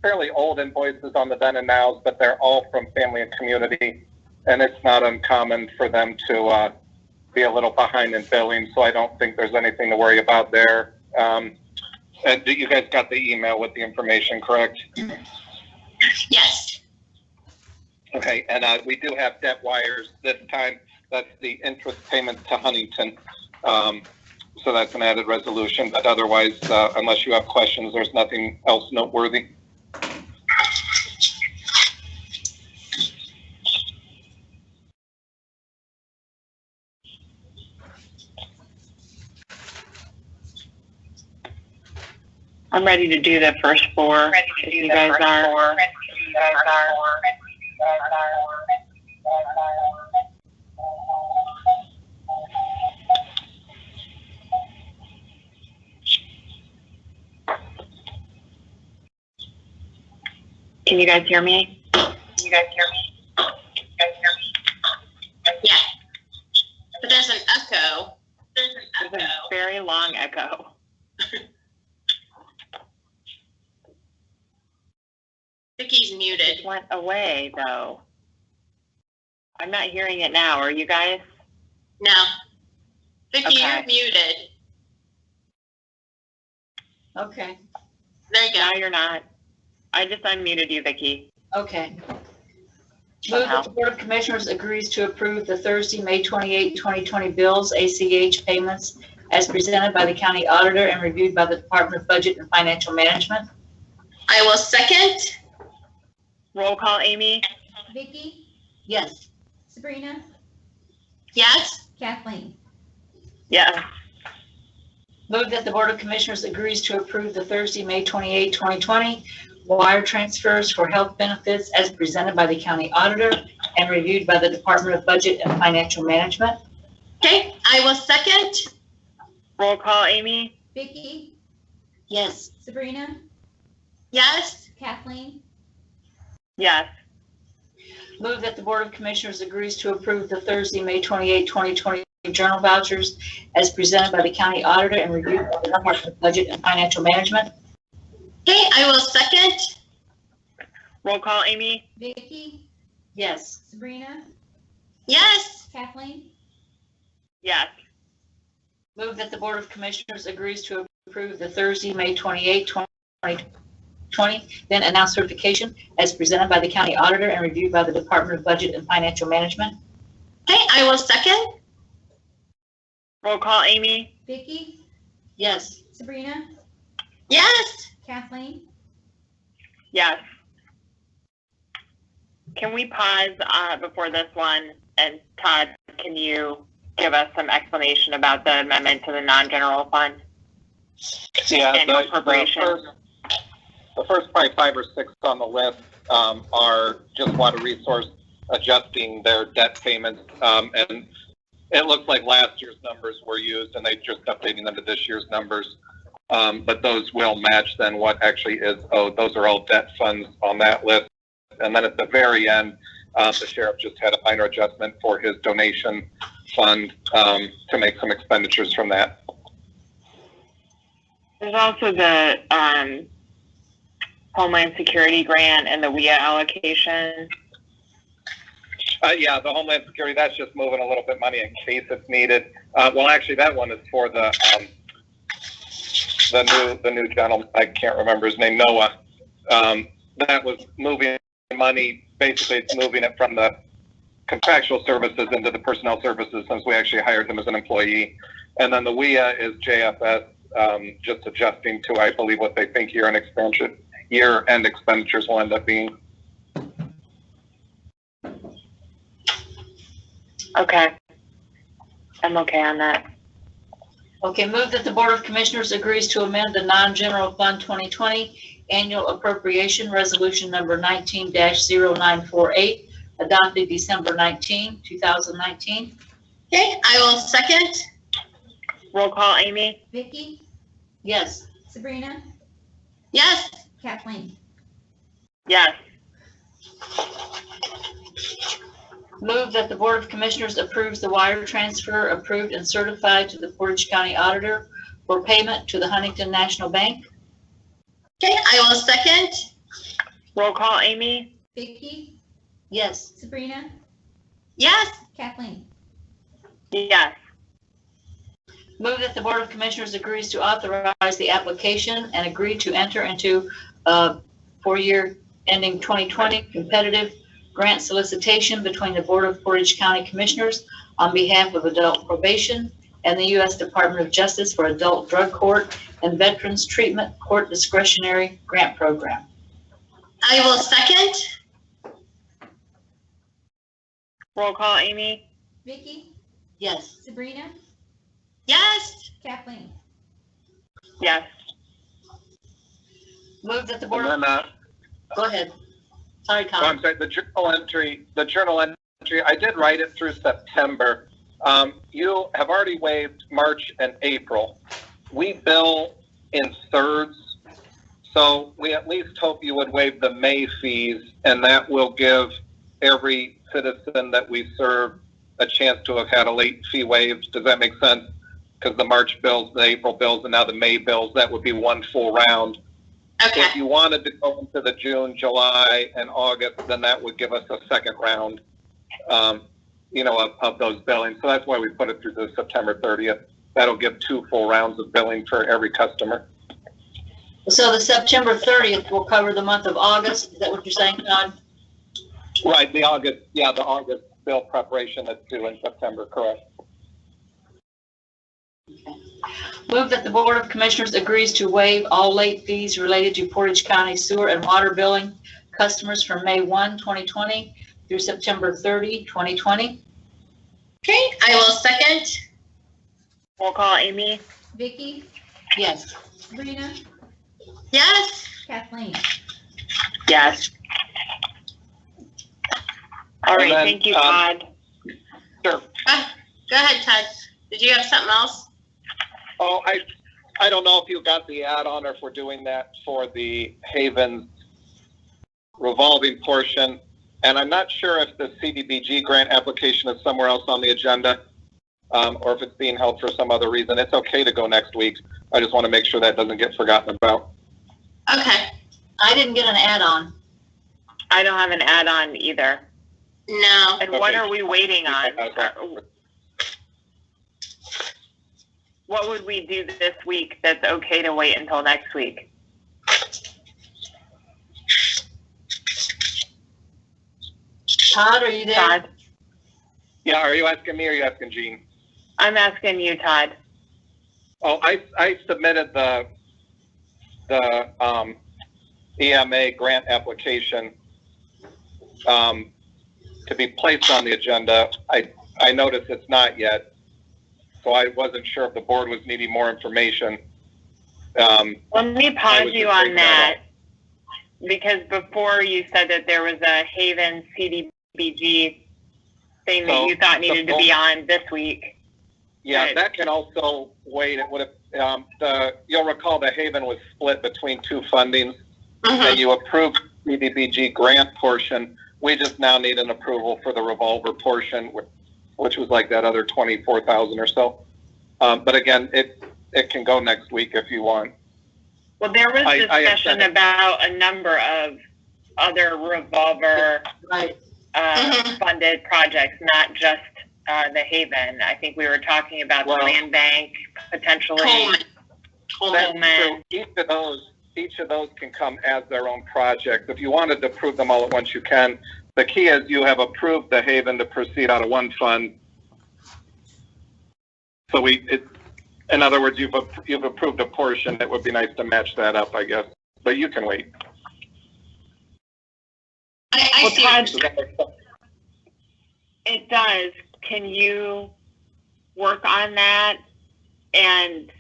Speaker 11: fairly old invoices on the then and nows, but they're all from family and community, and it's not uncommon for them to be a little behind in billing, so I don't think there's anything to worry about there. You guys got the email with the information, correct?
Speaker 5: Yes.
Speaker 11: Okay, and we do have debt wires this time. That's the interest payment to Huntington. So that's an added resolution, but otherwise, unless you have questions, there's nothing else noteworthy.
Speaker 2: I'm ready to do the first four. If you guys are. Can you guys hear me?
Speaker 5: Yeah. But there's an echo.
Speaker 2: There's a very long echo.
Speaker 5: Vicky's muted.
Speaker 2: It went away, though. I'm not hearing it now. Are you guys?
Speaker 5: No. Vicky,
Speaker 2: Okay.
Speaker 5: you're muted.
Speaker 7: Okay,
Speaker 5: There you go.
Speaker 2: No, you're not. I just unmuted you, Vicky.
Speaker 7: okay. Move that the Board of Commissioners agrees to approve the Thursday, May 28, 2020 bills, ACH payments as presented by the county auditor and reviewed by the Department of Budget and Financial Management.
Speaker 5: I will second.
Speaker 2: Roll call, Amy?
Speaker 3: Vicky,
Speaker 7: Yes.
Speaker 3: Sabrina,
Speaker 5: Yes.
Speaker 3: Kathleen.
Speaker 2: Yes.
Speaker 7: Move that the Board of Commissioners agrees to approve the Thursday, May 28, 2020 wire transfers for health benefits as presented by the county auditor and reviewed by the Department of Budget and Financial Management.
Speaker 5: Okay, I will second.
Speaker 2: Roll call, Amy?
Speaker 3: Vicky,
Speaker 7: Yes.
Speaker 3: Sabrina,
Speaker 5: Yes.
Speaker 3: Kathleen.
Speaker 2: Yes.
Speaker 7: Move that the Board of Commissioners agrees to approve the Thursday, May 28, 2020 journal vouchers as presented by the county auditor and reviewed by the Department of Budget and Financial Management.
Speaker 5: Okay, I will second.
Speaker 2: Roll call, Amy?
Speaker 3: Vicky,
Speaker 7: Yes.
Speaker 3: Sabrina,
Speaker 5: Yes.
Speaker 3: Kathleen,
Speaker 2: Yes.
Speaker 7: Move that the Board of Commissioners agrees to approve the Thursday, May 28, 2020, then announced certification as presented by the county auditor and reviewed by the Department of Budget and Financial Management.
Speaker 5: Okay, I will second.
Speaker 2: Roll call, Amy?
Speaker 3: Vicky,
Speaker 7: Yes.
Speaker 3: Sabrina,
Speaker 5: Yes.
Speaker 3: Kathleen,
Speaker 2: Yes. Can we pause before this one? And Todd, can you give us some explanation about the amendment to the non-general fund?
Speaker 11: Yeah,
Speaker 2: Annual
Speaker 11: the
Speaker 2: appropriation.
Speaker 11: first probably 5 or 6 on the list are just water resource adjusting their debt payments. And it looks like last year's numbers were used and they just updating them to this year's numbers. But those will match then what actually is owed. Those are all debt funds on that list. And then at the very end, the sheriff just had a minor adjustment for his donation fund to make some expenditures from that.
Speaker 2: There's also the Homeland Security grant and the WIA allocation.
Speaker 11: Yeah, the Homeland Security, that's just moving a little bit money in case it's needed. Well, actually, that one is for the new gentleman, I can't remember his name, Noah. That was moving money, basically it's moving it from the contractual services into the personnel services since we actually hired him as an employee. And then the WIA is JFS, just adjusting to, I believe, what they think year-end expenditures will end up being.
Speaker 2: Okay. I'm okay on that.
Speaker 7: Okay, move that the Board of Commissioners agrees to amend the non-general fund 2020 annual appropriation resolution number 19-0948 adopted December 19, 2019.
Speaker 5: Okay, I will second.
Speaker 2: Roll call, Amy?
Speaker 3: Vicky,
Speaker 7: Yes.
Speaker 3: Sabrina,
Speaker 5: Yes.
Speaker 3: Kathleen.
Speaker 2: Yes.
Speaker 7: Move that the Board of Commissioners approves the wire transfer approved and certified to the Portage County Auditor for payment to the Huntington National Bank.
Speaker 5: Okay, I will second.
Speaker 2: Roll call, Amy?
Speaker 3: Vicky,
Speaker 7: Yes.
Speaker 3: Sabrina,
Speaker 5: Yes.
Speaker 3: Kathleen.
Speaker 2: Yes.
Speaker 7: Move that the Board of Commissioners agrees to authorize the application and agree to enter into a 4-year ending 2020 competitive grant solicitation between the Board of Portage County Commissioners on behalf of adult probation and the U.S. Department of Justice for Adult Drug Court and Veterans Treatment Court Discretionary Grant Program.
Speaker 5: I will second.
Speaker 2: Roll call, Amy?
Speaker 3: Vicky,
Speaker 7: Yes.
Speaker 3: Sabrina,
Speaker 5: Yes.
Speaker 3: Kathleen.
Speaker 2: Yes.
Speaker 7: Move that the Board
Speaker 11: And
Speaker 7: of,
Speaker 11: then,
Speaker 7: go ahead. Sorry,
Speaker 11: oh, I'm
Speaker 7: Tom.
Speaker 11: sorry, the journal entry, I did write it through September. You have already waived March and April. We bill in thirds, so we at least hope you would waive the May fees, and that will give every citizen that we serve a chance to have had a late fee waived. Does that make sense? Because the March bills, the April bills, and now the May bills, that would be one full round.
Speaker 5: Okay.
Speaker 11: If you wanted to go into the June, July, and August, then that would give us a second round, of those billings. So that's why we put it through the September 30th. That'll give 2 full rounds of billing for every customer.
Speaker 7: So the September 30th will cover the month of August. Is that what you're saying, Todd?
Speaker 11: Right, the August bill preparation that's due in September, correct.
Speaker 7: Move that the Board of Commissioners agrees to waive all late fees related to Portage County sewer and water billing customers from May 1, 2020 through September 30, 2020.
Speaker 5: Okay, I will second.
Speaker 2: Roll call, Amy?
Speaker 3: Vicky,
Speaker 7: Yes.
Speaker 3: Sabrina,
Speaker 5: Yes.
Speaker 3: Kathleen.
Speaker 2: Yes. All
Speaker 11: And
Speaker 2: right,
Speaker 11: then,
Speaker 2: thank you, Todd.
Speaker 11: Sure.
Speaker 5: Go ahead, Todd. Did you have something else?
Speaker 11: Oh, I don't know if you got the add-on or if we're doing that for the Haven revolving portion. And I'm not sure if the CDBG grant application is somewhere else on the agenda, or if it's being held for some other reason. It's okay to go next week. I just want to make sure that doesn't get forgotten about.
Speaker 5: Okay.
Speaker 7: I didn't get an add-on.
Speaker 2: I don't have an add-on either.
Speaker 5: No.
Speaker 2: And what are we waiting on? What would we do this week that's okay to wait until next week?
Speaker 7: Todd, are you there?
Speaker 2: Todd?
Speaker 11: Yeah, are you asking me or are you asking Jean?
Speaker 2: I'm asking you, Todd.
Speaker 11: Oh, I submitted the EMA grant application to be placed on the agenda. I noticed it's not yet, so I wasn't sure if the board was needing more information.
Speaker 2: Let me pause you on that, because before you said that there was a Haven CDBG thing that you thought needed to be on this week.
Speaker 11: Yeah, that can also wait. It would have, you'll recall the Haven was split between two fundings, and you approved CDBG grant portion. We just now need an approval for the revolver portion, which was like that other 24,000 or so. But again, it can go next week if you want.
Speaker 2: Well, there was discussion about a number of other revolver funded projects, not just the Haven. I think we were talking about the land bank, potentially. Homeland.
Speaker 11: Each of those can come as their own project. If you wanted to approve them all at once, you can. The key is you have approved the Haven to proceed out of one fund. So in other words, you've approved a portion. It would be nice to match that up, I guess. But you can wait.
Speaker 5: I see.
Speaker 2: It does. Can you work on that and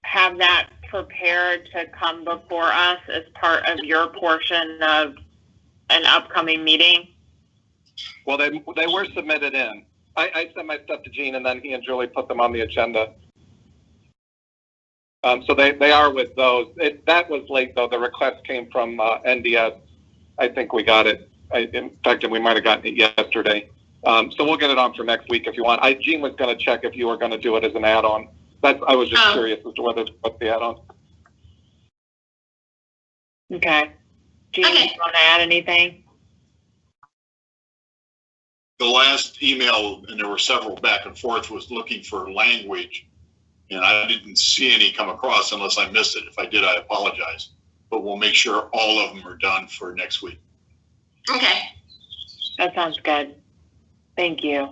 Speaker 2: have that prepared to come before us as part of your portion of an upcoming meeting?
Speaker 11: Well, they were submitted in. I sent my stuff to Gene, and then he and Julie put them on the agenda. So they are with those. That was late, though. The request came from NDS. I think we got it. In fact, we might have gotten it yesterday. So we'll get it on for next week if you want. Gene was going to check if you were going to do it as an add-on. I was just curious as to what's the add-on.
Speaker 2: Okay. Gene, you want to add anything?
Speaker 4: The last email, and there were several back and forth, was looking for language, and I didn't see any come across unless I missed it. If I did, I apologize. But we'll make sure all of them are done for next week.
Speaker 5: Okay.
Speaker 2: That sounds good. Thank you.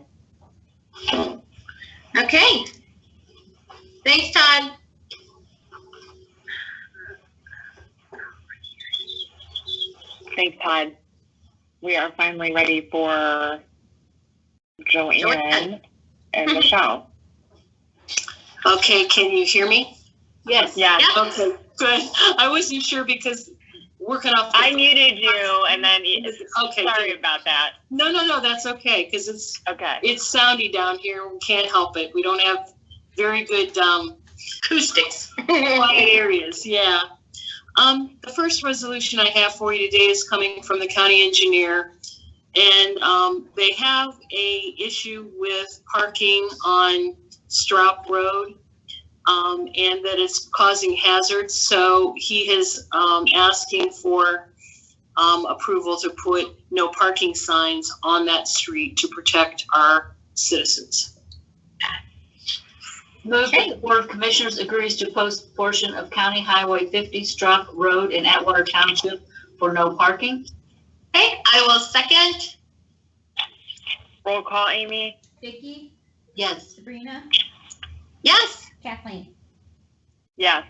Speaker 5: Okay. Thanks, Todd.
Speaker 2: Thanks, Todd. We are finally ready for Joanne and Michelle.
Speaker 12: Okay, can you hear me?
Speaker 7: Yes.
Speaker 2: Yeah.
Speaker 12: Okay, good. I wasn't sure because working off.
Speaker 2: I muted you and then,
Speaker 12: okay.
Speaker 2: Sorry about that.
Speaker 12: No, that's okay, because it's soundy down here. We can't help it. We don't have very good
Speaker 5: acoustics.
Speaker 12: Quiet areas, yeah. The first resolution I have for you today is coming from the county engineer, and they have a issue with parking on Straub Road, and that it's causing hazards. So he is asking for approval to put no parking signs on that street to protect our citizens.
Speaker 7: Move that the Board of Commissioners agrees to post a portion of County Highway 50 Straub Road in Atwater Township for no parking.
Speaker 5: Okay, I will second.
Speaker 2: Roll call, Amy.
Speaker 3: Vicky,
Speaker 7: Yes.
Speaker 3: Sabrina,
Speaker 5: Yes.
Speaker 3: Kathleen.
Speaker 2: Yes.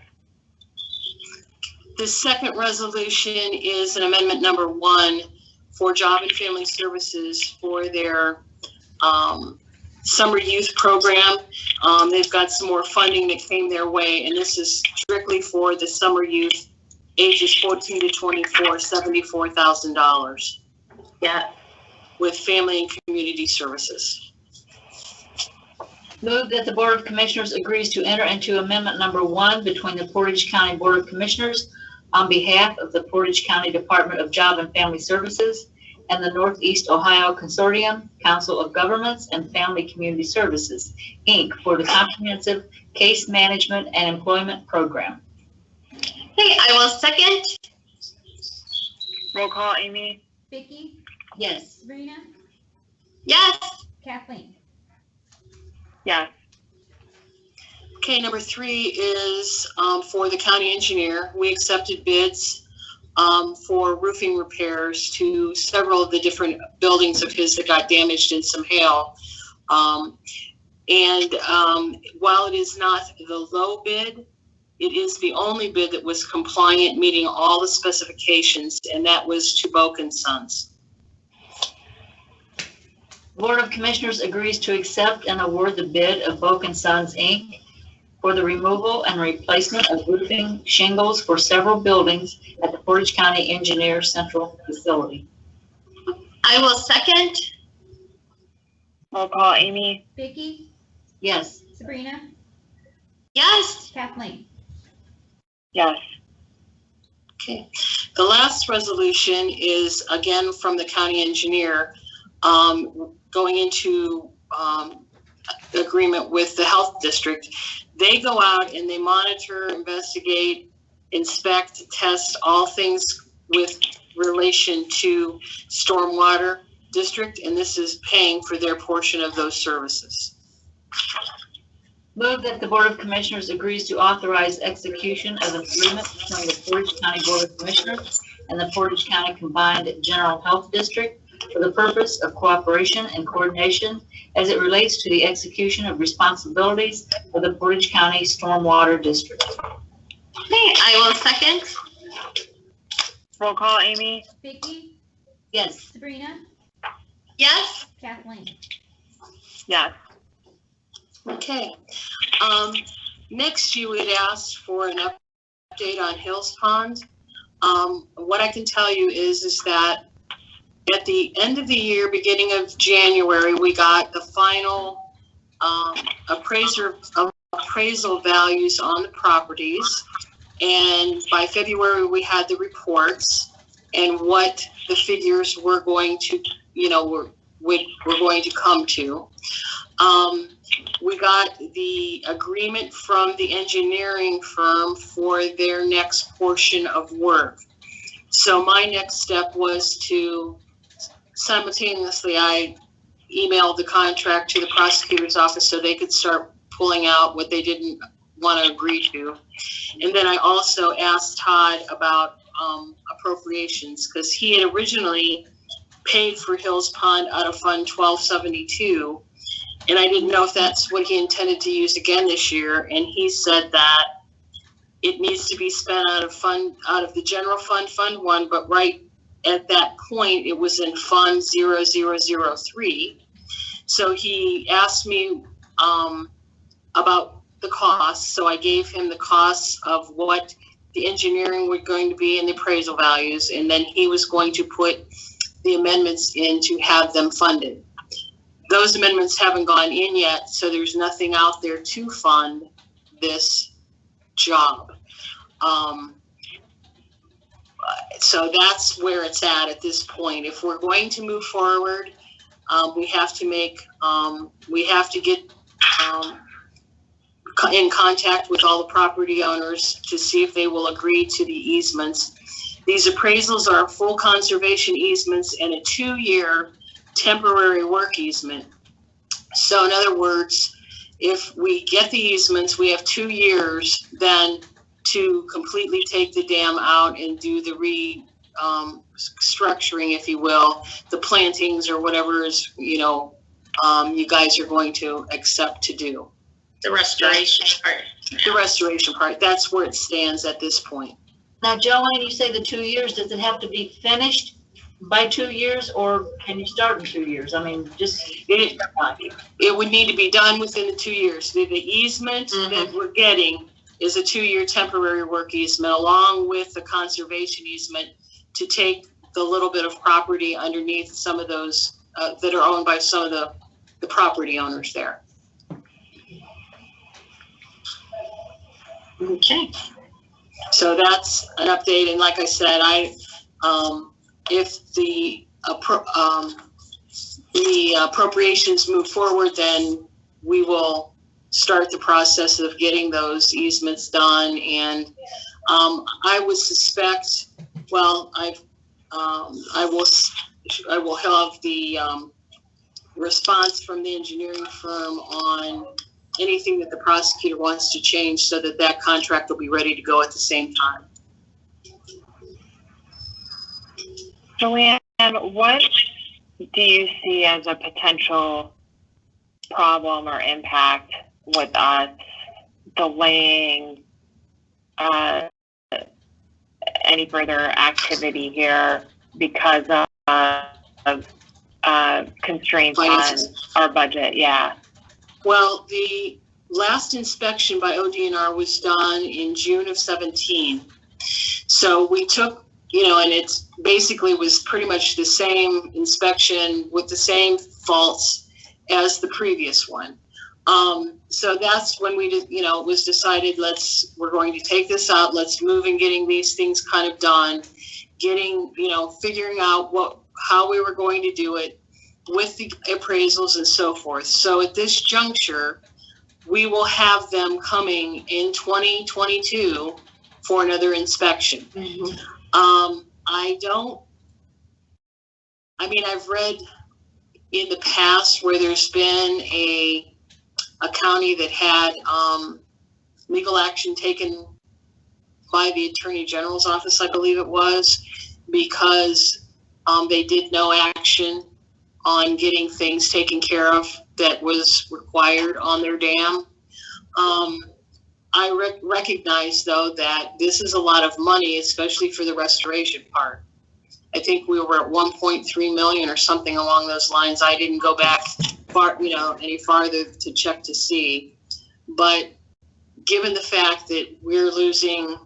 Speaker 12: The second resolution is an amendment number 1 for Job and Family Services for their summer youth program. They've got some more funding that came their way, and this is strictly for the summer youth ages 14 to 24, $74,000.
Speaker 5: Yeah.
Speaker 12: With Family and Community Services.
Speaker 7: Move that the Board of Commissioners agrees to enter into amendment number 1 between the Portage County Board of Commissioners on behalf of the Portage County Department of Job and Family Services and the Northeast Ohio Consortium, Council of Governments, and Family Community Services, Inc. for the Comprehensive Case Management and Employment Program.
Speaker 5: Okay, I will second.
Speaker 2: Roll call, Amy.
Speaker 3: Vicky,
Speaker 7: Yes.
Speaker 3: Sabrina,
Speaker 5: Yes.
Speaker 3: Kathleen.
Speaker 2: Yes.
Speaker 12: Okay, number 3 is for the county engineer. We accepted bids for roofing repairs to several of the different buildings of his that got damaged in some hail. While it is not the low bid, it is the only bid that was compliant, meeting all the specifications, and that was to Boak & Sons.
Speaker 7: Board of Commissioners agrees to accept and award the bid of Boak & Sons, Inc. for the removal and replacement of roofing shingles for several buildings at the Portage County Engineer Central Facility.
Speaker 5: I will second.
Speaker 2: Roll call, Amy.
Speaker 3: Vicky,
Speaker 7: Yes.
Speaker 3: Sabrina,
Speaker 5: Yes.
Speaker 3: Kathleen.
Speaker 2: Yes.
Speaker 12: Okay, the last resolution is again from the county engineer, going into agreement with the health district. They go out and they monitor, investigate, inspect, test all things with relation to stormwater district, and this is paying for their portion of those services.
Speaker 7: Move that the Board of Commissioners agrees to authorize execution of an agreement between the Portage County Board of Commissioners and the Portage County Combined General Health District for the purpose of cooperation and coordination as it relates to the execution of responsibilities for the Portage County Stormwater District.
Speaker 5: Okay, I will second.
Speaker 2: Roll call, Amy.
Speaker 3: Vicky,
Speaker 7: Yes.
Speaker 3: Sabrina,
Speaker 5: Yes.
Speaker 3: Kathleen.
Speaker 2: Yes.
Speaker 12: Okay, next you would ask for an update on Hills Pond. What I can tell you is that at the end of the year, beginning of January, we got the final appraisal values on the properties. And by February, we had the reports and what the figures were going to, were going to come to. We got the agreement from the engineering firm for their next portion of work. So my next step was to simultaneously, I emailed the contract to the prosecutor's office so they could start pulling out what they didn't want to agree to. And then I also asked Todd about appropriations, because he had originally paid for Hills Pond out of Fund 1272. And I didn't know if that's what he intended to use again this year. And he said that it needs to be spent out of the general fund, Fund 1, but right at that point, it was in Fund 0003. So he asked me about the costs. So I gave him the costs of what the engineering was going to be and the appraisal values. And then he was going to put the amendments in to have them funded. Those amendments haven't gone in yet, so there's nothing out there to fund this job. So that's where it's at this point. If we're going to move forward, we have to get in contact with all the property owners to see if they will agree to the easements. These appraisals are full conservation easements and a 2-year temporary work easement. So in other words, if we get the easements, we have 2 years then to completely take the dam out and do the structuring, if you will, the plantings or whatever is, you guys are going to accept to do.
Speaker 5: The restoration part.
Speaker 12: The restoration part, that's where it stands at this point.
Speaker 7: Now, Joanne, you say the 2 years, does it have to be finished by 2 years, or can you start in 2 years? I mean,
Speaker 12: it would need to be done within the 2 years. The easement that we're getting is a 2-year temporary work easement along with the conservation easement to take the little bit of property underneath some of those that are owned by some of the property owners there.
Speaker 5: Okay.
Speaker 12: So that's an update, and like I said, if the appropriations move forward, then we will start the process of getting those easements done. And I would suspect, well, I will have the response from the engineering firm on anything that the prosecutor wants to change so that that contract will be ready to go at the same time.
Speaker 2: Joanne, what do you see as a potential problem or impact with us delaying any further activity here because of constraints
Speaker 12: Finances.
Speaker 2: on our budget? Yeah.
Speaker 12: Well, the last inspection by ODNR was done in June of 17. So we took, and it's basically was pretty much the same inspection with the same faults as the previous one. So that's when we did, it was decided, we're going to take this out. Let's move in getting these things kind of done, figuring out how we were going to do it with the appraisals and so forth. So at this juncture, we will have them coming in 2022 for another inspection.
Speaker 5: Mm-hmm.
Speaker 12: I've read in the past where there's been a county that had legal action taken by the Attorney General's office, I believe it was, because they did no action on getting things taken care of that was required on their dam. I recognize, though, that this is a lot of money, especially for the restoration part. I think we were at 1.3 million or something along those lines. I didn't go back far, any farther to check to see. But given the fact that we're losing,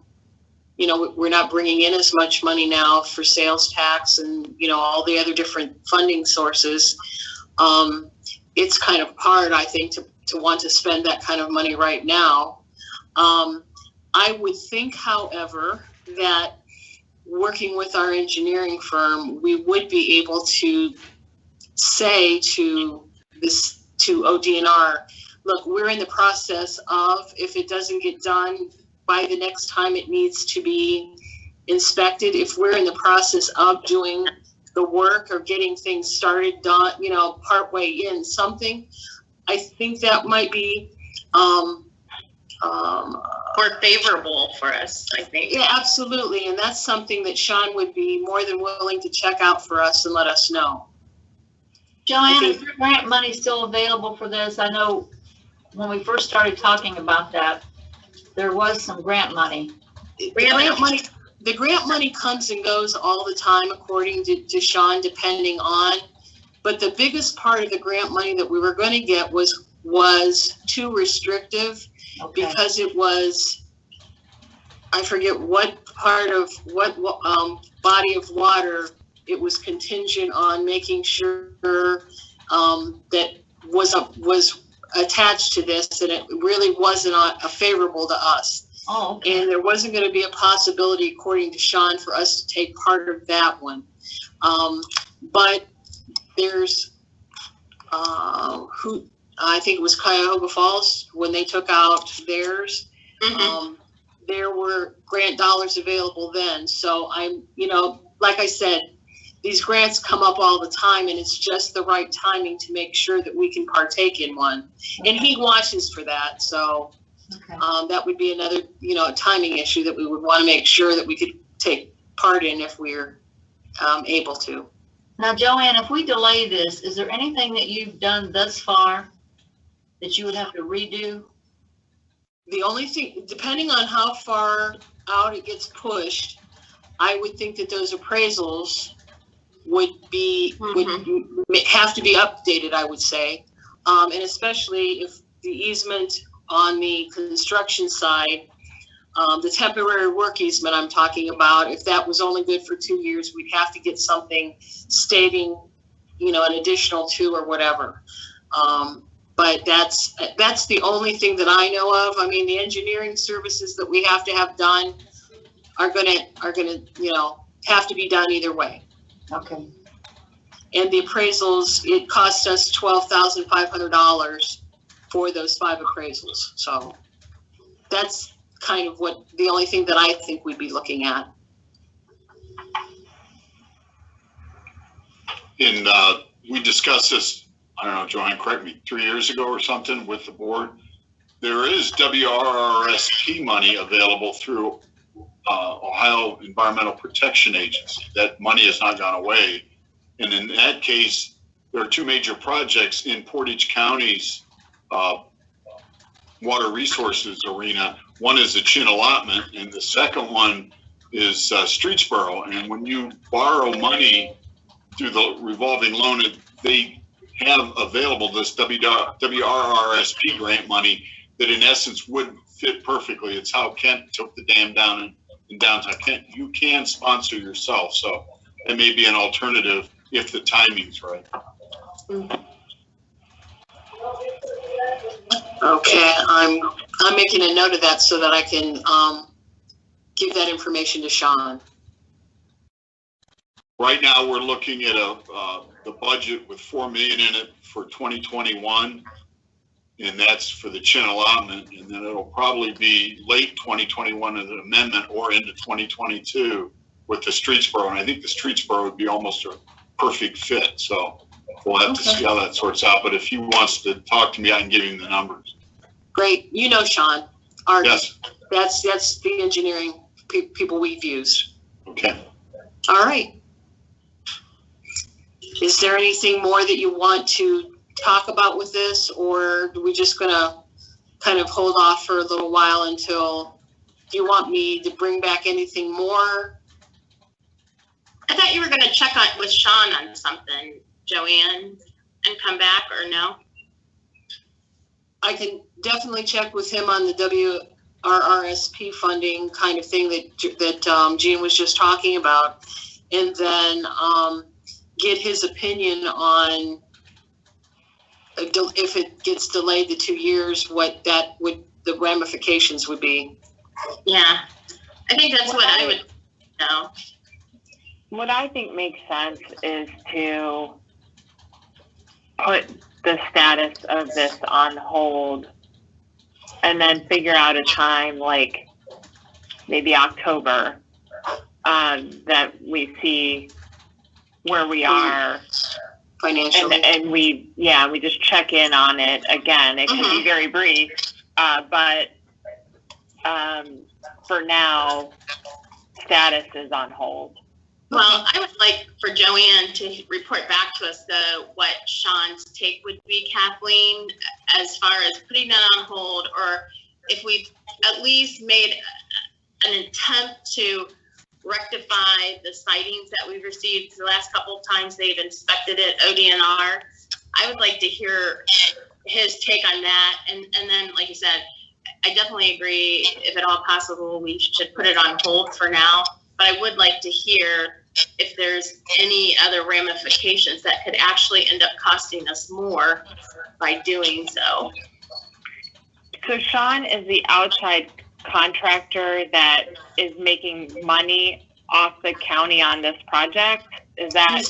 Speaker 12: we're not bringing in as much money now for sales tax and, all the other different funding sources, it's kind of hard, I think, to want to spend that kind of money right now. I would think, however, that working with our engineering firm, we would be able to say to ODNR, look, we're in the process of, if it doesn't get done by the next time it needs to be inspected, if we're in the process of doing the work or getting things started, done, partway in something, I think that might be
Speaker 5: More favorable for us, I think.
Speaker 12: Yeah, absolutely. And that's something that Sean would be more than willing to check out for us and let us know.
Speaker 7: Joanne, is there grant money still available for this? I know when we first started talking about that, there was some grant money.
Speaker 12: The grant money comes and goes all the time, according to Sean, depending on. But the biggest part of the grant money that we were going to get was too restrictive. Okay. Because it was, I forget what part of what body of water it was contingent on making sure that was attached to this, and it really wasn't favorable to us.
Speaker 7: Oh, okay.
Speaker 12: And there wasn't going to be a possibility, according to Sean, for us to take part of that one. But there's I think it was Cuyahoga Falls, when they took out theirs, there were grant dollars available then. So I'm, like I said, these grants come up all the time, and it's just the right timing to make sure that we can partake in one. Okay. And he watches for that. So that would be another, a timing issue that we would want to make sure that we could take part in if we're able to.
Speaker 7: Now, Joanne, if we delay this, is there anything that you've done thus far that you would have to redo?
Speaker 12: The only thing, depending on how far out it gets pushed, I would think that those appraisals would have to be updated, I would say. And especially if the easement on the construction side, the temporary work easement I'm talking about, if that was only good for 2 years, we'd have to get something stating, an additional 2 or whatever. But that's the only thing that I know of. I mean, the engineering services that we have to have done are gonna have to be done either way.
Speaker 7: Okay.
Speaker 12: And the appraisals, it cost us $12,500 for those 5 appraisals. So that's kind of the only thing that I think we'd be looking at.
Speaker 4: And we discussed this I don't know, Joanne, correct me, 3 years ago or something with the board. There is WRRSP money available through Ohio Environmental Protection Agency. That money has not gone away. And in that case, there are two major projects in Portage County's water resources arena. One is the Chin allotment, and the second one is Streetsboro. And when you borrow money through the revolving loan, they have available this WRRSP grant money that in essence would fit perfectly. It's how Kent took the dam down in downtown Kent. You can sponsor yourself, so it may be an alternative if the timing's right.
Speaker 12: Okay, I'm making a note of that so that I can give that information to Sean.
Speaker 4: Right now, we're looking at the budget with $4 million in it for 2021, and that's for the Chin allotment. And then it'll probably be late 2021 as an amendment, or into 2022 with the Streetsboro. And I think the Streetsboro would be almost a perfect fit. So we'll have to see how that sorts out. But if he wants to talk to me, I can give him the numbers.
Speaker 12: Great, you know Sean.
Speaker 4: Yes.
Speaker 12: That's the engineering people we've used.
Speaker 4: Okay.
Speaker 12: All right. Is there anything more that you want to talk about with this, or are we just gonna kind of hold off for a little while until, do you want me to bring back anything more?
Speaker 5: I thought you were gonna check on with Sean on something, Joanne, and come back, or no?
Speaker 12: I can definitely check with him on the WRRSP funding kind of thing that Jean was just talking about, and then get his opinion on if it gets delayed the 2 years, what the ramifications would be.
Speaker 5: Yeah, I think that's what I would know.
Speaker 2: What I think makes sense is to put the status of this on hold and then figure out a time, like maybe October, that we see where we are
Speaker 12: financially,
Speaker 2: and we just check in on it again. It can be very brief, but for now, status is on hold.
Speaker 5: Well, I would like for Joanne to report back to us what Sean's take would be, Kathleen, as far as putting that on hold, or if we've at least made an attempt to rectify the sightings that we've received the last couple of times they've inspected it, ODNR. I would like to hear his take on that. And then, like you said, I definitely agree, if at all possible, we should put it on hold for now. But I would like to hear if there's any other ramifications that could actually end up costing us more by doing so.
Speaker 2: So Sean is the outside contractor that is making money off the county on this project. Is that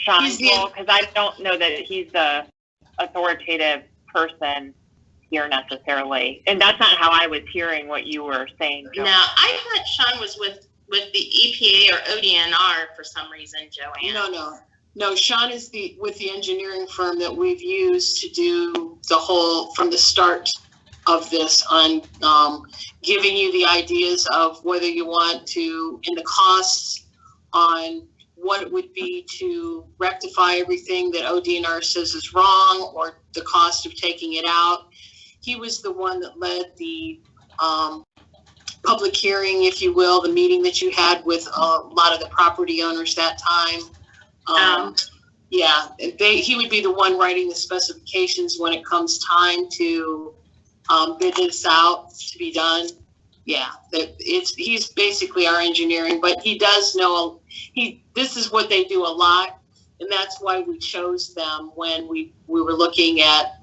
Speaker 2: Sean's role? Because I don't know that he's the authoritative person here necessarily. And that's not how I was hearing what you were saying, Joanne.
Speaker 5: No, I thought Sean was with the EPA or ODNR for some reason, Joanne.
Speaker 12: No, Sean is with the engineering firm that we've used to do the whole, from the start of this, on giving you the ideas of whether you want to, and the costs on what it would be to rectify everything that ODNR says is wrong, or the cost of taking it out. He was the one that led the public hearing, if you will, the meeting that you had with a lot of the property owners that time. He would be the one writing the specifications when it comes time to bid this out to be done. Yeah, he's basically our engineering, but he does know, this is what they do a lot, and that's why we chose them when we were looking at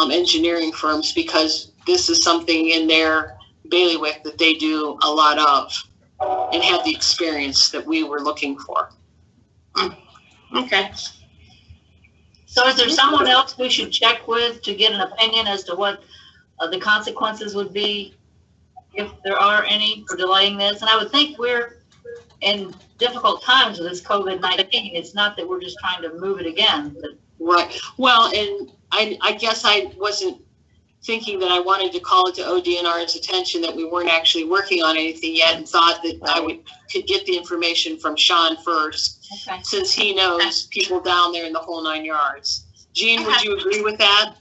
Speaker 12: engineering firms, because this is something in their bailiwick that they do a lot of and have the experience that we were looking for.
Speaker 5: Okay.
Speaker 7: So is there someone else we should check with to get an opinion as to what the consequences would be, if there are any, for delaying this? And I would think we're in difficult times with this COVID-19. It's not that we're just trying to move it again, but
Speaker 12: Right. Well, and I guess I wasn't thinking that I wanted to call it to ODNR's attention that we weren't actually working on anything yet, and thought that could get the information from Sean first,
Speaker 7: Okay.
Speaker 12: since he knows people down there in the whole 9 yards. Gene, would you agree with that?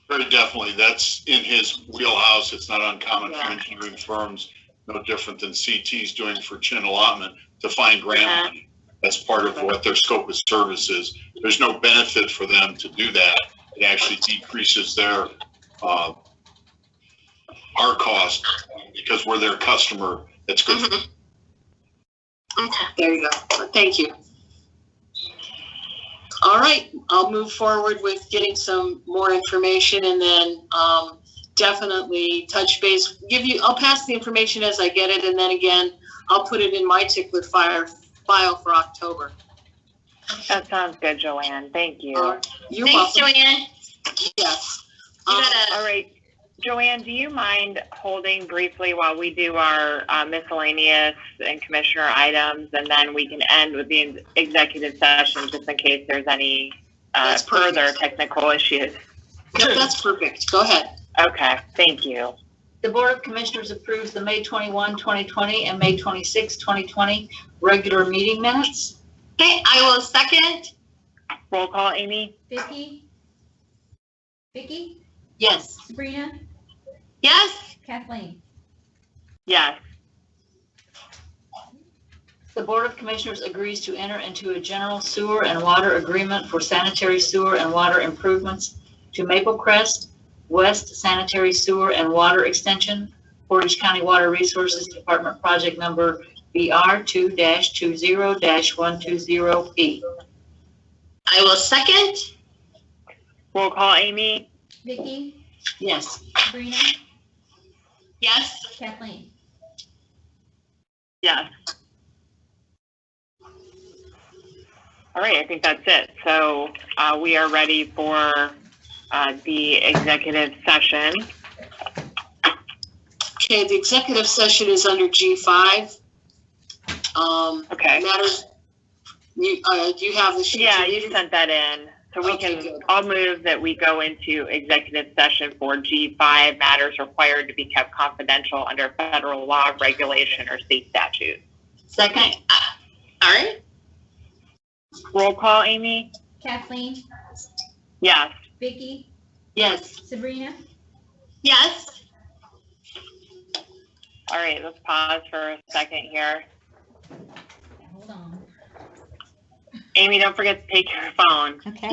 Speaker 4: Very definitely. That's in his wheelhouse. It's not uncommon for
Speaker 2: Yeah.
Speaker 4: engineering firms, no different than CT's doing for chin allotment, to find grant money. That's part of what their scope of service is. There's no benefit for them to do that. It actually decreases their, our cost because we're their customer. That's good.
Speaker 12: Mm-hmm. Okay, there you go. Thank you. All right, I'll move forward with getting some more information, and then definitely touch base. I'll pass the information as I get it, and then again, I'll put it in my tickler file for October.
Speaker 2: That sounds good, Joanne. Thank you.
Speaker 12: You're
Speaker 5: Thanks,
Speaker 12: welcome.
Speaker 5: Joanne.
Speaker 12: Yes.
Speaker 5: You gotta,
Speaker 2: All right. Joanne, do you mind holding briefly while we do our miscellaneous and commissioner items, and then we can end with the executive session just in case there's any further technical issues?
Speaker 12: Yep, that's perfect. Go ahead.
Speaker 2: Okay, thank you.
Speaker 7: The Board of Commissioners approves the May 21, 2020 and May 26, 2020 regular meeting minutes.
Speaker 5: okay, I will second.
Speaker 2: Roll call, Amy?
Speaker 3: Vicky? Vicky?
Speaker 7: Yes.
Speaker 3: Sabrina?
Speaker 5: Yes,
Speaker 3: Kathleen?
Speaker 2: Yes.
Speaker 7: The Board of Commissioners agrees to enter into a general sewer and water agreement for sanitary sewer and water improvements to Maple Crest West Sanitary Sewer and Water Extension, Portage County Water Resources Department Project Number BR2-20-120P.
Speaker 5: I will second.
Speaker 2: Roll call, Amy?
Speaker 3: Vicky?
Speaker 7: Yes.
Speaker 3: Sabrina?
Speaker 5: Yes,
Speaker 3: Kathleen?
Speaker 2: Yes. All right, I think that's it. So we are ready for the executive session.
Speaker 12: Okay, the executive session is under G5.
Speaker 2: Okay.
Speaker 12: Matters. Do you have the sheet?
Speaker 2: Yeah, you sent that in. So we
Speaker 12: Okay,
Speaker 2: can,
Speaker 12: good.
Speaker 2: I'll move that we go into executive session for G5, matters required to be kept confidential under federal law, regulation, or state statute.
Speaker 7: Second.
Speaker 5: okay, all right.
Speaker 2: Roll call, Amy?
Speaker 3: Kathleen?
Speaker 2: Yes.
Speaker 3: Vicky?
Speaker 7: Yes.
Speaker 3: Sabrina?
Speaker 5: Yes,
Speaker 2: All right, let's pause for a second here.
Speaker 3: Hold on.
Speaker 2: Amy, don't forget to take your phone.
Speaker 3: Okay.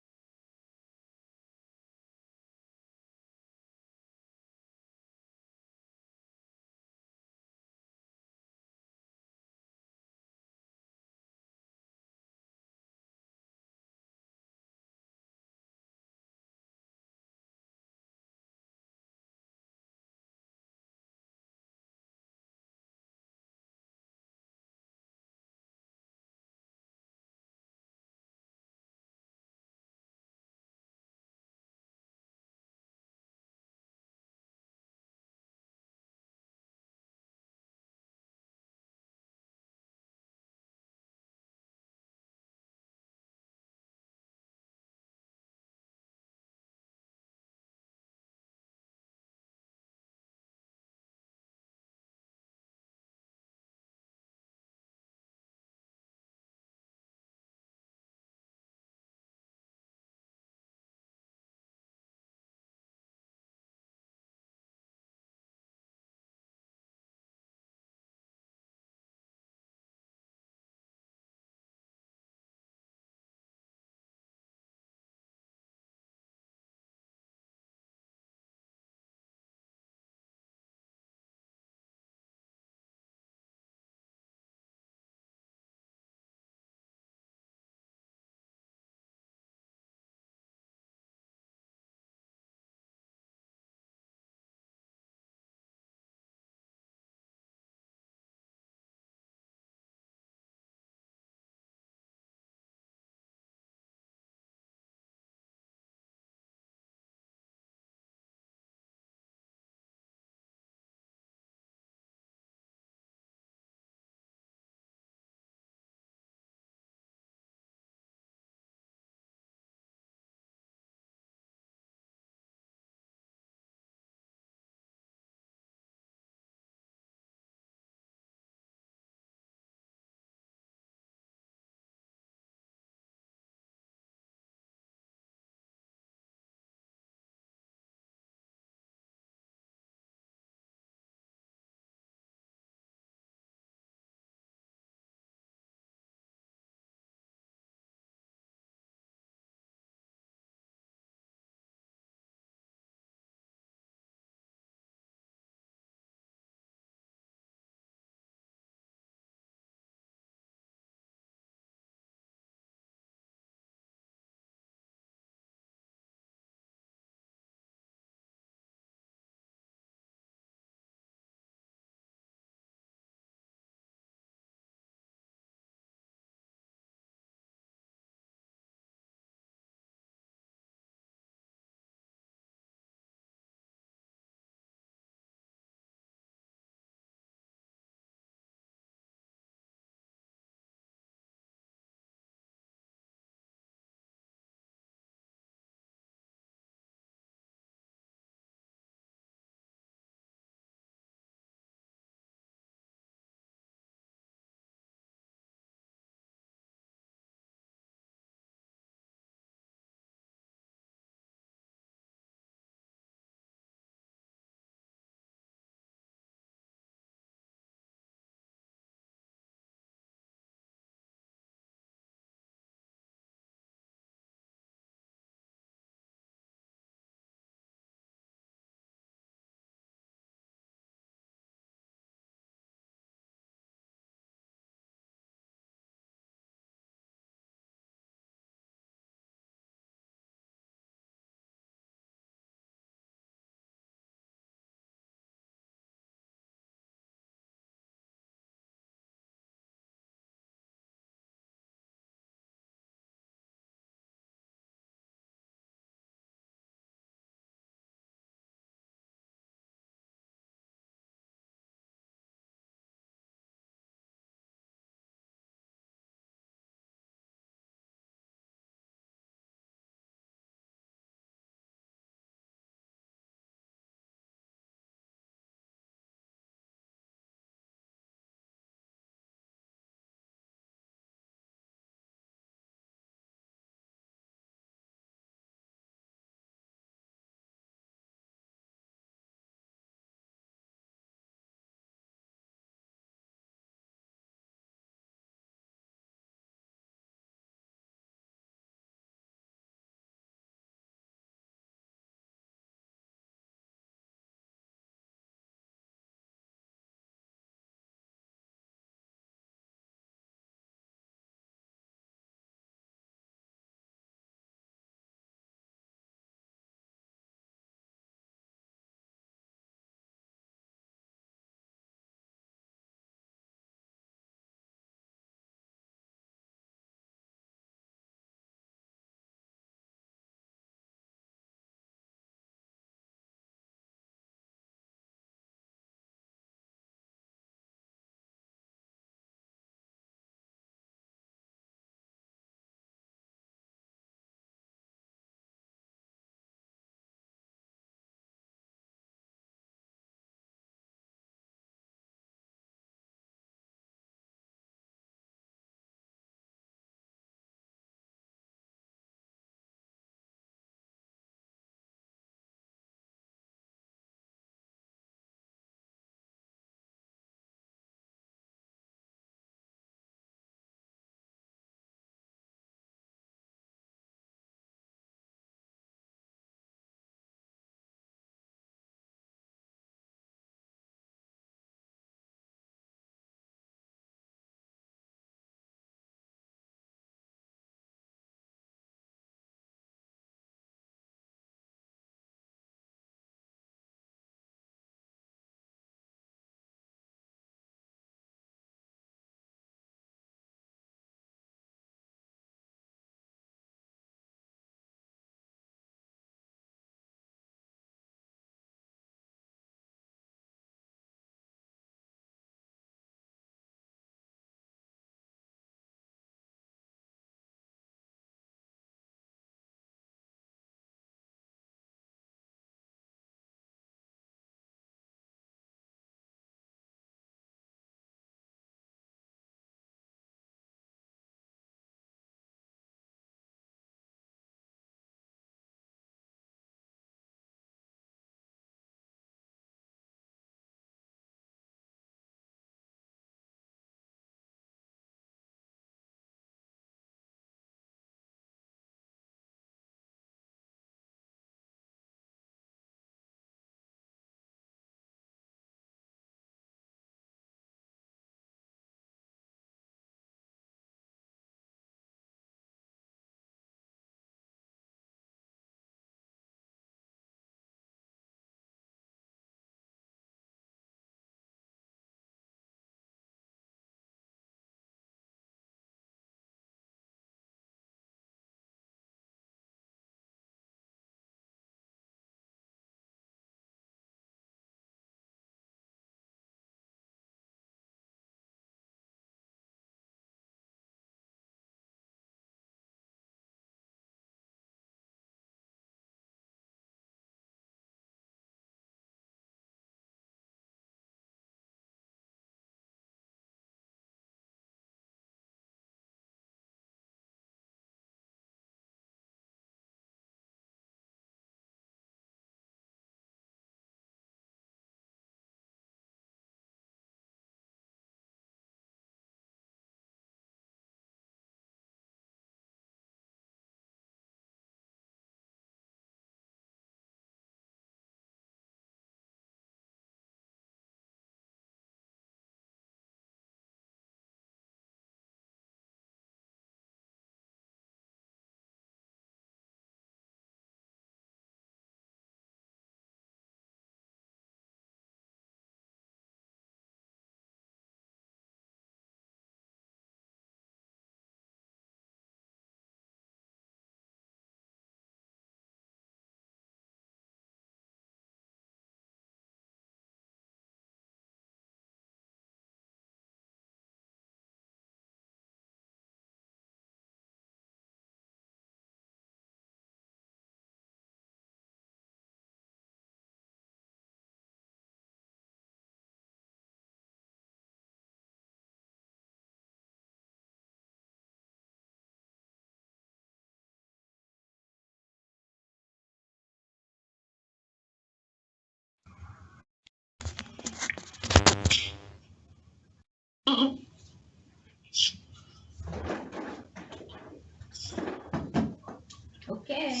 Speaker 3: Okay.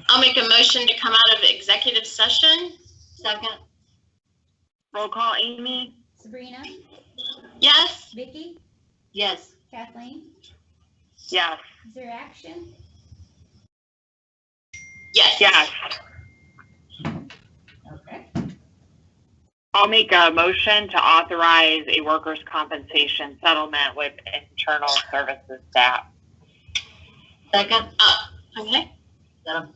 Speaker 5: I'll make a motion to come out of executive session.
Speaker 7: Second.
Speaker 2: Roll call, Amy?
Speaker 3: Sabrina,
Speaker 5: Yes.
Speaker 3: Vicky,
Speaker 7: Yes.
Speaker 3: Kathleen,
Speaker 2: Yes.
Speaker 3: is there action?
Speaker 5: Yes.
Speaker 2: Yes.
Speaker 3: Okay.
Speaker 2: I'll make a motion to authorize a workers' compensation settlement with internal services staff.
Speaker 7: Second.
Speaker 5: Okay.
Speaker 7: Got 'em.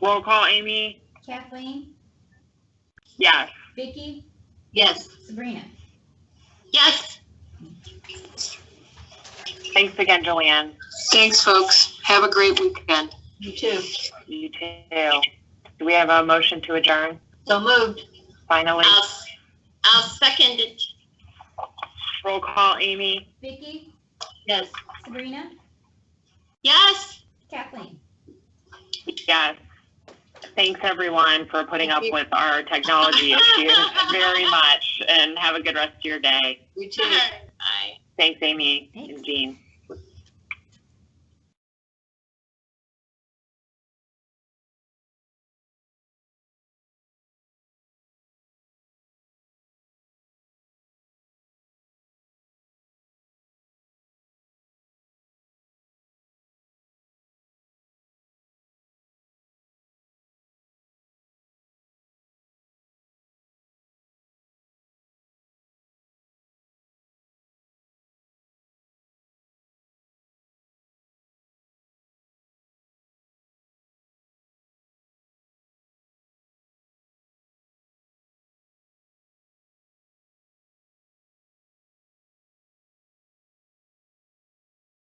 Speaker 2: Roll call, Amy?
Speaker 3: Kathleen,
Speaker 2: Yes.
Speaker 3: Vicky,
Speaker 7: Yes.
Speaker 3: Sabrina.
Speaker 5: Yes.
Speaker 2: Thanks again, Joanne.
Speaker 12: Thanks, folks. Have a great weekend.
Speaker 7: You too.
Speaker 2: You too. Do we have a motion to adjourn?
Speaker 7: So moved.
Speaker 2: Finally.
Speaker 5: I'll second it.
Speaker 2: Roll call, Amy?
Speaker 3: Vicky,
Speaker 7: Yes.
Speaker 3: Sabrina,
Speaker 5: Yes.
Speaker 3: Kathleen.
Speaker 2: Yes. Thanks, everyone, for putting
Speaker 7: Thank
Speaker 2: up
Speaker 7: you.
Speaker 2: with our technology issues very much, and have a good rest of your day.
Speaker 7: You too.
Speaker 5: Bye.
Speaker 2: Thanks, Amy and Jean.